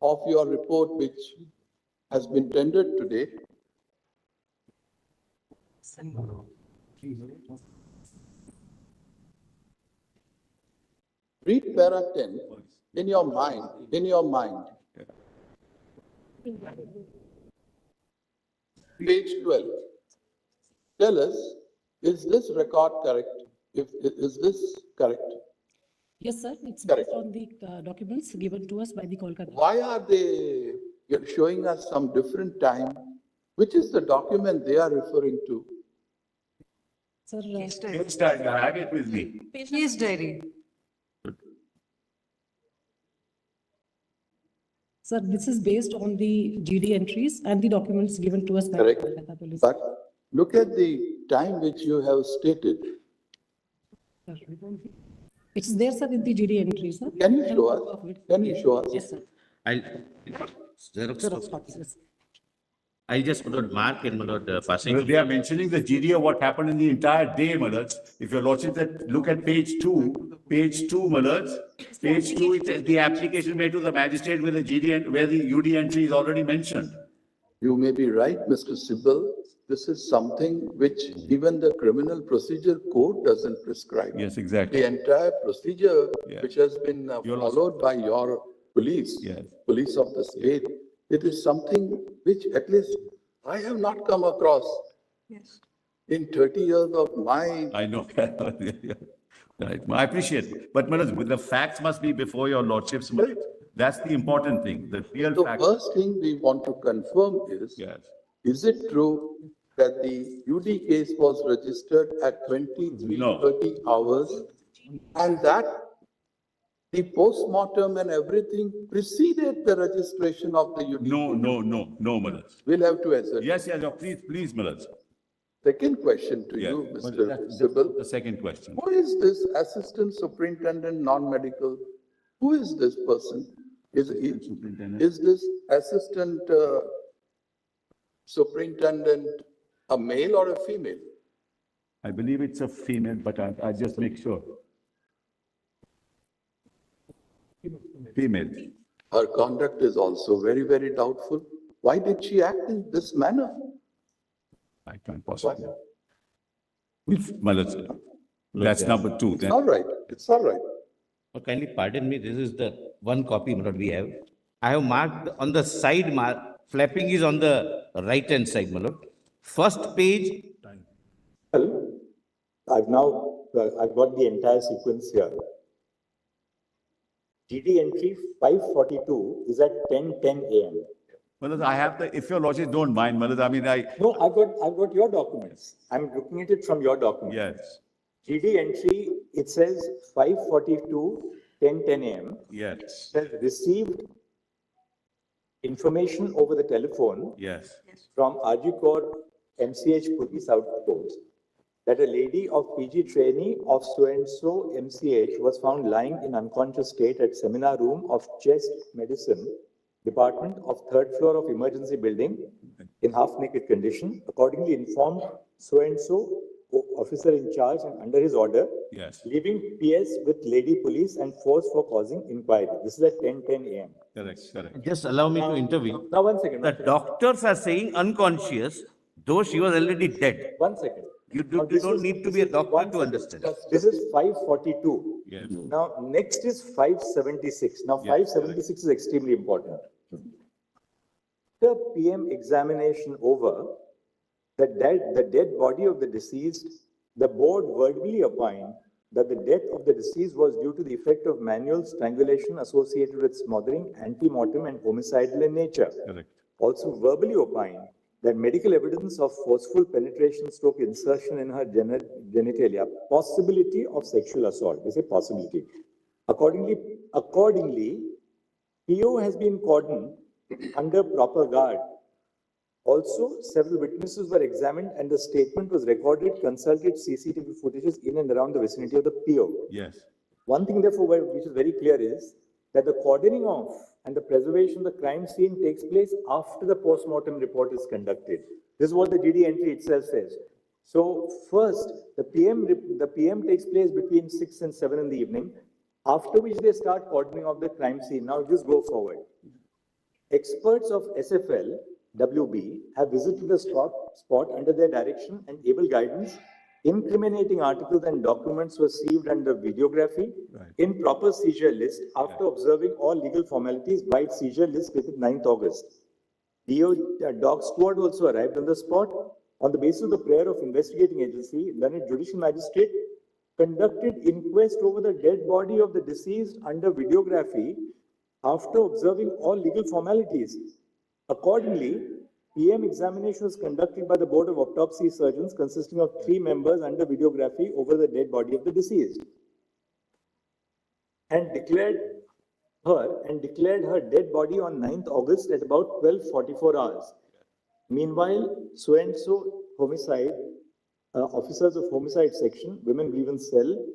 of your report which has been tendered today. Read para 10 in your mind. Page 12. Tell us, is this record correct? Is this correct? Yes, sir. It's Correct. based on the documents given to us by the Kolkata. Why are they showing us some different time? Which is the document they are referring to? Sir, Case diary, I have it with me. Case diary. sir, this is based on the GD entries and the documents given to us by the Correct. Kolkata police. But look at the time which you have stated. It's there, sir, in the GD entries, sir. Can you show us? Can you show us? Yes, sir. I'll Xerox copies, yes. I'll just put out mark and passing. They are mentioning the GD of what happened in the entire day, Malaj. If your lordship that look at page 2, Malaj, page 2, it says the application made to the magistrate with the GD and where the UD entry is already mentioned. You may be right, Mr. Sibal. This is something which even the criminal procedure code doesn't prescribe. Yes, exactly. The entire procedure Yeah. which has been followed by your police, Yes. police of the state, it is something which at least I have not come across Yes. in 30 years of my. I know. Right. I appreciate it. But Malaj, the facts must be before your lordship's mind. That's the important thing, the real The facts. first thing we want to confirm Yes. is it true that the UD case was registered at 23:30 hours and that the post-mortem and everything preceded the registration of the UD No, case? no, Malaj. We'll have to answer. Yes, please, Malaj. Second question to Yes, you, but Mr. that's Sybil. the second question. Who is this Assistant Superintendent Non-Medical? Who is this person? Is this Assistant Superintendent a male or a female? I believe it's a female, but I just make sure. Female. Her conduct is also very, very doubtful. Why did she act in this manner? I can't possibly. Malaj, that's number two. It's all right. It's all right. Oh, kindly pardon me, this is the one copy that we have. I have marked on the side, flapping is on the right-hand side, my lord. First page. Well, I've got the entire sequence here. GD entry 542 is at 10:10 a.m. Malaj, I have the, if your lordship don't mind, Malaj, I mean, No, I've got your documents. I'm looking at it from your documents. Yes. GD entry, it says 542, 10:10 a.m. Yes. Has received information over the telephone. Yes. From Ajikor MCH Police Outpost that a lady of PG trainee of so-and-so MCH was found lying in unconscious state at seminar room of chest medicine department of third floor of emergency building in half-naked condition. Accordingly informed so-and-so officer in charge and under his order, Yes. leaving PS with lady police and force for causing inquiry. This is at 10:10 a.m. Correct. Just allow me to intervene. Now, one second. The doctors are saying unconscious, though she was already dead. One second. You don't need to be a doctor to understand. This is 542. Yes. Now, next is 576. Now, 576 is extremely important. The PM examination over, the dead body of the deceased, the board verbally opined that the death of the deceased was due to the effect of manual strangulation associated with smothering, ante-mortem, and homicidal in nature. Correct. Also verbally opined that medical evidence of forceful penetration stroke insertion in her genitalia, possibility of sexual assault. They say possibility. Accordingly, PO has been cordoned under proper guard. Also, several witnesses were examined and the statement was recorded, consulted CCTV footages in and around the vicinity of the PO. Yes. One thing, therefore, which is very clear is that the cordoning off and the preservation of the crime scene takes place after the post-mortem report is conducted. This is what the GD entry itself says. So first, the PM takes place between 6 and 7 in the evening, after which they start cordoning off the crime scene. Now just go forward. Experts of SFL, WB, have visited the spot under their direction and able guidance. Incriminating articles and documents were received under videography in proper seizure list after observing all legal formalities by seizure list dated 9th August. Dog squad also arrived on the spot. On the basis of the prayer of investigating agency, learned judicial magistrate conducted inquest over the dead body of the deceased under videography after observing all legal formalities. Accordingly, PM examination was conducted by the Board of Autopsy Surgeons consisting of 3 members under videography over the dead body of the deceased and declared her dead body on 9th August at about 12:44 hours. Meanwhile, so-and-so homicide, officers of homicide section, women grievance cell,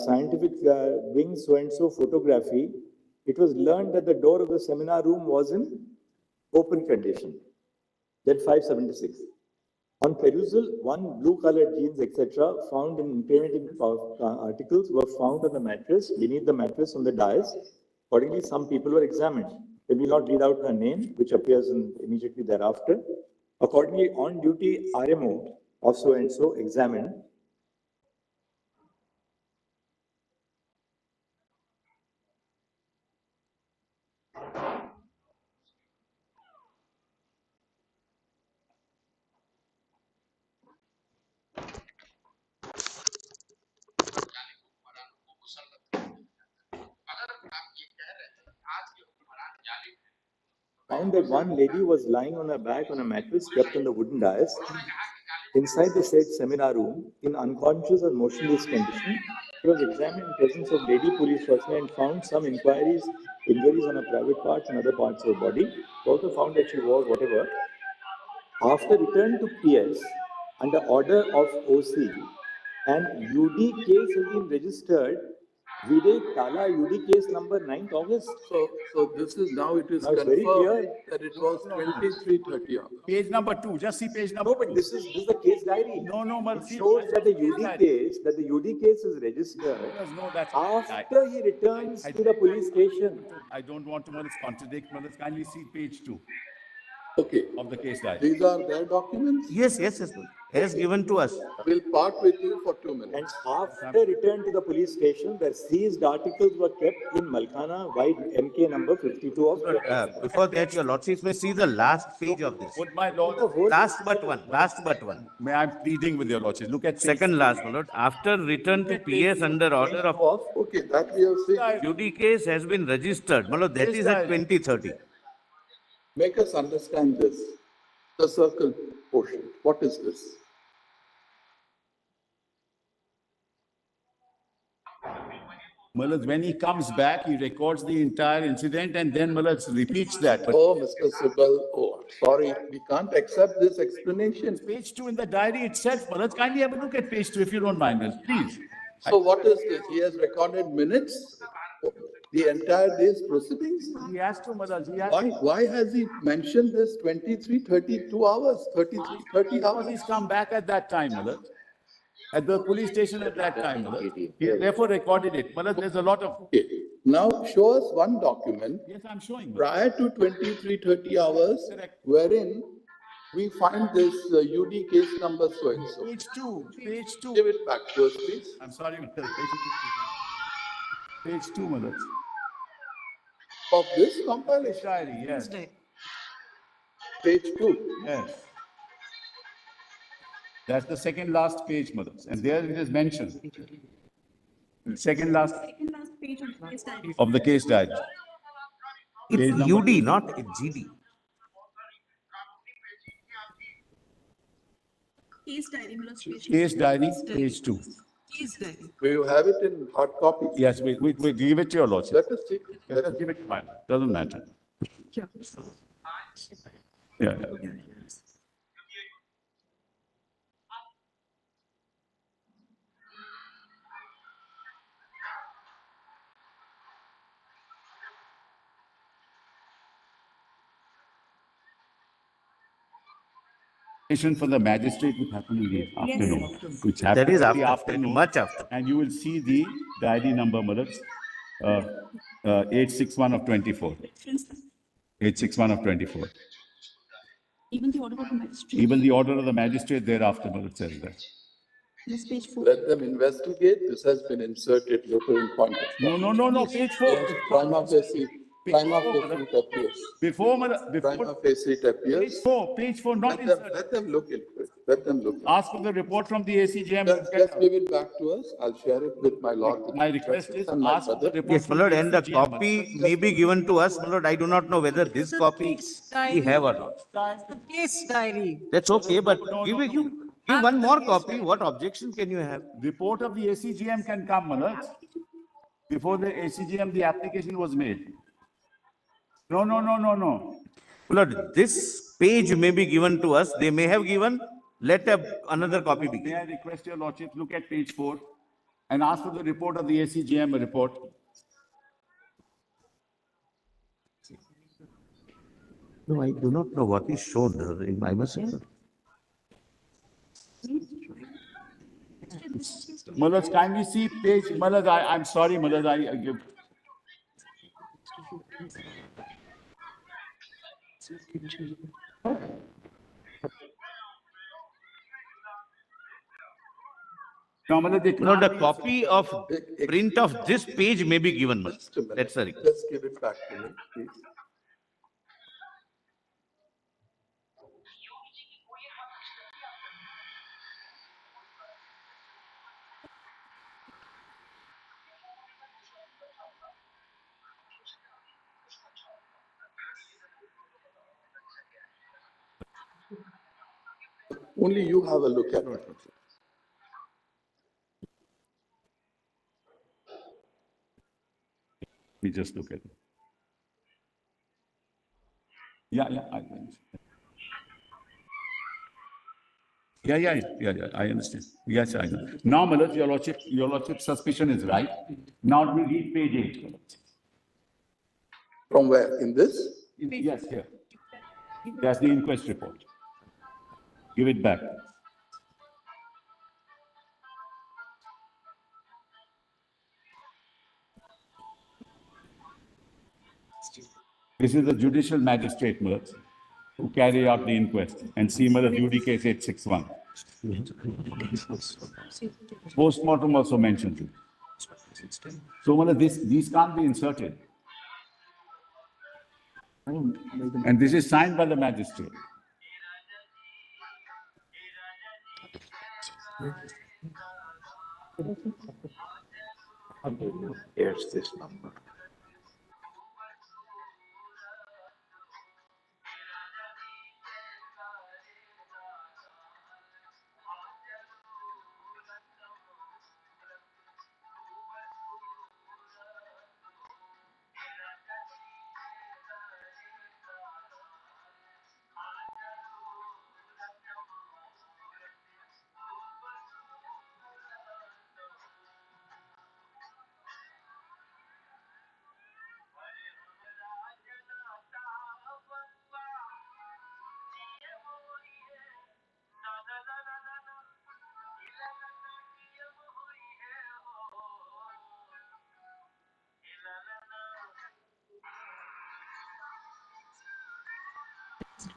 scientific wing so-and-so photography, it was learned that the door of the seminar room was in open condition. Then 576. On perusal, 1 blue-colored jeans, etc., found in incriminating articles were found on the mattress, beneath the mattress on the dais. Accordingly, some people were examined. They will not read out her name, which appears immediately thereafter. Accordingly, on-duty RMO of so-and-so examined. found that one lady was lying on her back on a mattress kept on the wooden dais inside the said seminar room in unconscious or motionless condition. She was examined in presence of lady police personnel and found some injuries on her private parts and other parts of her body. Also found that she wore whatever. After return to PS under order of OC, and UD case has been registered. Vide Tala UD case number 9th August. So this is now it is Now it's very clear. confirmed that it was 23:30 hours. Page number 2, just see page number. No, but this is the case diary. No, It shows that the UD case is registered after he returns to the police station. I don't want to contradict, kindly see page 2 Okay, of the case diary. these are their documents. Yes, has given to us. We'll part with you for 2 minutes. And after return to the police station, the seized articles were kept in Malkhana, white MK number 52 of. Before that, your lordship may see the last page of this. Would my lord, Last but one. may I pleading with your lordship, look at page Second last, my lord. After return to PS under order of Okay, that we have seen. UD case has been registered. My lord, that is at 2030. Make us understand this. The circle portion. What is this? Malad, when he comes back, he records the entire incident and then Malad repeats that. But Oh, Mr. Sibal, oh, sorry, we can't accept this explanation. page 2 in the diary itself, Malad, kindly have a look at page 2 if you don't mind, please. So what is this? He has recorded minutes? The entire day's proceedings? He has to, Malad, he has Why has he mentioned this 32 hours, 30 hours? He's come back at that time, Malad. At the police station at that time, Malad. He therefore recorded it. Malad, there's a lot of. Okay. Now show us one document Yes, I'm showing. prior to 23:30 hours wherein we find this UD case number so and so. Page 2. Give it back to us, please. I'm sorry, Malad. Page 2, Malad. Of this compilation, Diary, yes. page 2. Yes. That's the second last page, Malad. And there it is mentioned. Second last page of the case diary. of the case diary. It's Page number UD, not GD. Case diary, my lord's page. Case diary, page 2. Case diary. Will you have it in hard copy? Yes, we give it to your lordship. Let us see. Let us give it to mine. Doesn't matter. Yeah. For the magistrate would happen in the afternoon, which That happens is in the after, afternoon. much after. And you will see the diary number, Malad, 861 of 24. 861 of 24. Even the order of the magistrate. Even the order of the magistrate thereafter, Malad, says that. This page 4. Let them investigate. This has been inserted later in point of time. No, page 4. Yes, prima facie it appears. Before, Malad, Prima before, facie it appears. page 4, not inserted. Let them look into it. Let them look. Ask for the report from the ACJM. Just give it back to us. I'll share it with my lord. My request is and my ask for the brother. report. Yes, my lord, and the copy may be given to us, my lord. I do not know whether this copy we have or not. The case diary. That's okay, but give one more copy. What objection can you have? Report of the ACGM can come, Manoj. Before the ACGM, the application was made. No. Lord, this page may be given to us. They may have given. Let another copy be May given. I request your lordship, look at page 4 and ask for the report of the ACGM report. No, I do not know what is shown. I must say. Manoj, can we see page, Manoj, I'm sorry, Manoj, I give. No, Manoj, No, the copy of print of this page may be given. That's a request. Just give it back to me, please. Only you have a look at it. We just look at it. Yeah, I understand. Yes, I know. Now, my lord, your lordship suspicion is right. Now we read page 8. my lord. From where? In this? Yes, here. That's the inquest report. Give it back. This is the judicial magistrate, my lord, who carry out the inquest, and see, my lord, UD case 861. Postmortem also mentions it. So, my lord, these can't be inserted. And this is signed by the magistrate. Here's this number.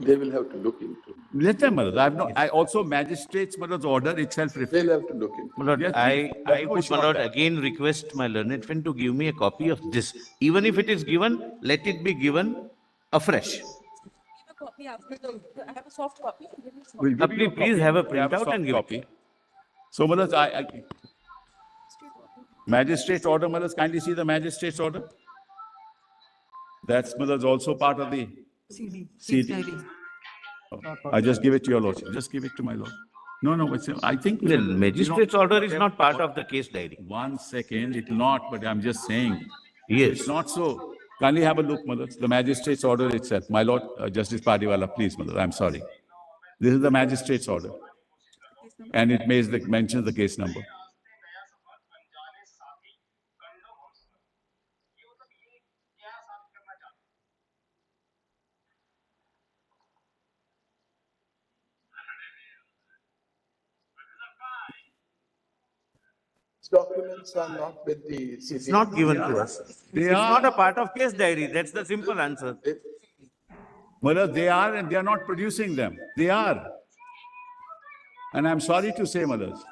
They will have to look into. Let them, my lord. I also magistrate's, my lord's order itself. They'll have to look into. My lord, Yes, I I would, my lord, again request my learned friend to give me a copy of this. Even if it is given, let it be given afresh. I have a soft copy. We'll give you a Please copy. have a We have printout soft and give it. copy. So, my lord, magistrate's order, my lord, kindly see the magistrate's order. That's, my lord, also part of the CD. I just give it to your lordship. Just give it to my lord. No, I think. The magistrate's order is not part of the case diary. 1 second, it will not, but I'm just saying. Yes. It's not so. Kindly have a look, my lord. The magistrate's order itself. My lord, Justice Padiwala, please, my lord, I'm sorry. This is the magistrate's order. And it mentions the case number. Documents are not with the CJI. It's not given to us. It's not a part of case diary. That's the simple answer. Well, they are, and they are not producing them. They are. And I'm sorry to say, mothers,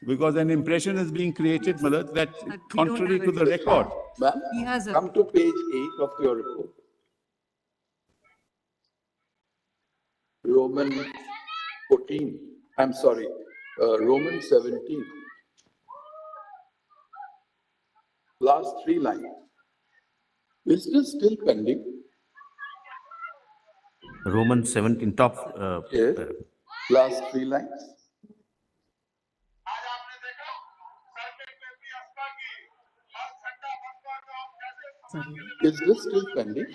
because an impression is being created, mother, that contrary to the record. Ma'am, come to page 8 of your report. Roman 14, I'm sorry, Roman 17. Last 3 lines. Is this still pending? Romans 17, top. Yes. Last 3 lines. Is this still pending?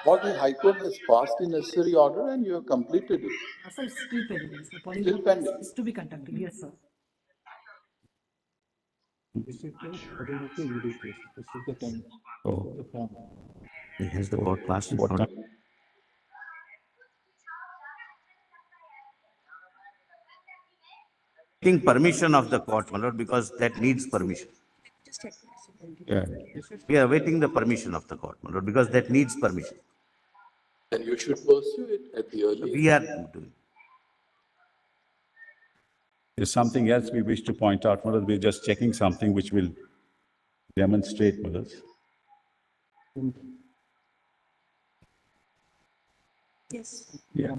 Or the High Court has passed the necessary order and you have completed it? Sir, it's still pending. Still pending. It's to be conducted, yes, sir. Oh. He has the court passed in order. Taking permission of the court, my lord, because that needs permission. Yeah. We are awaiting the permission of the court, my lord, because that needs permission. And you should pursue it at the earliest. We are doing. There's something else we wish to point out, mothers. We're just checking something which will demonstrate, mothers. Yes. Yeah.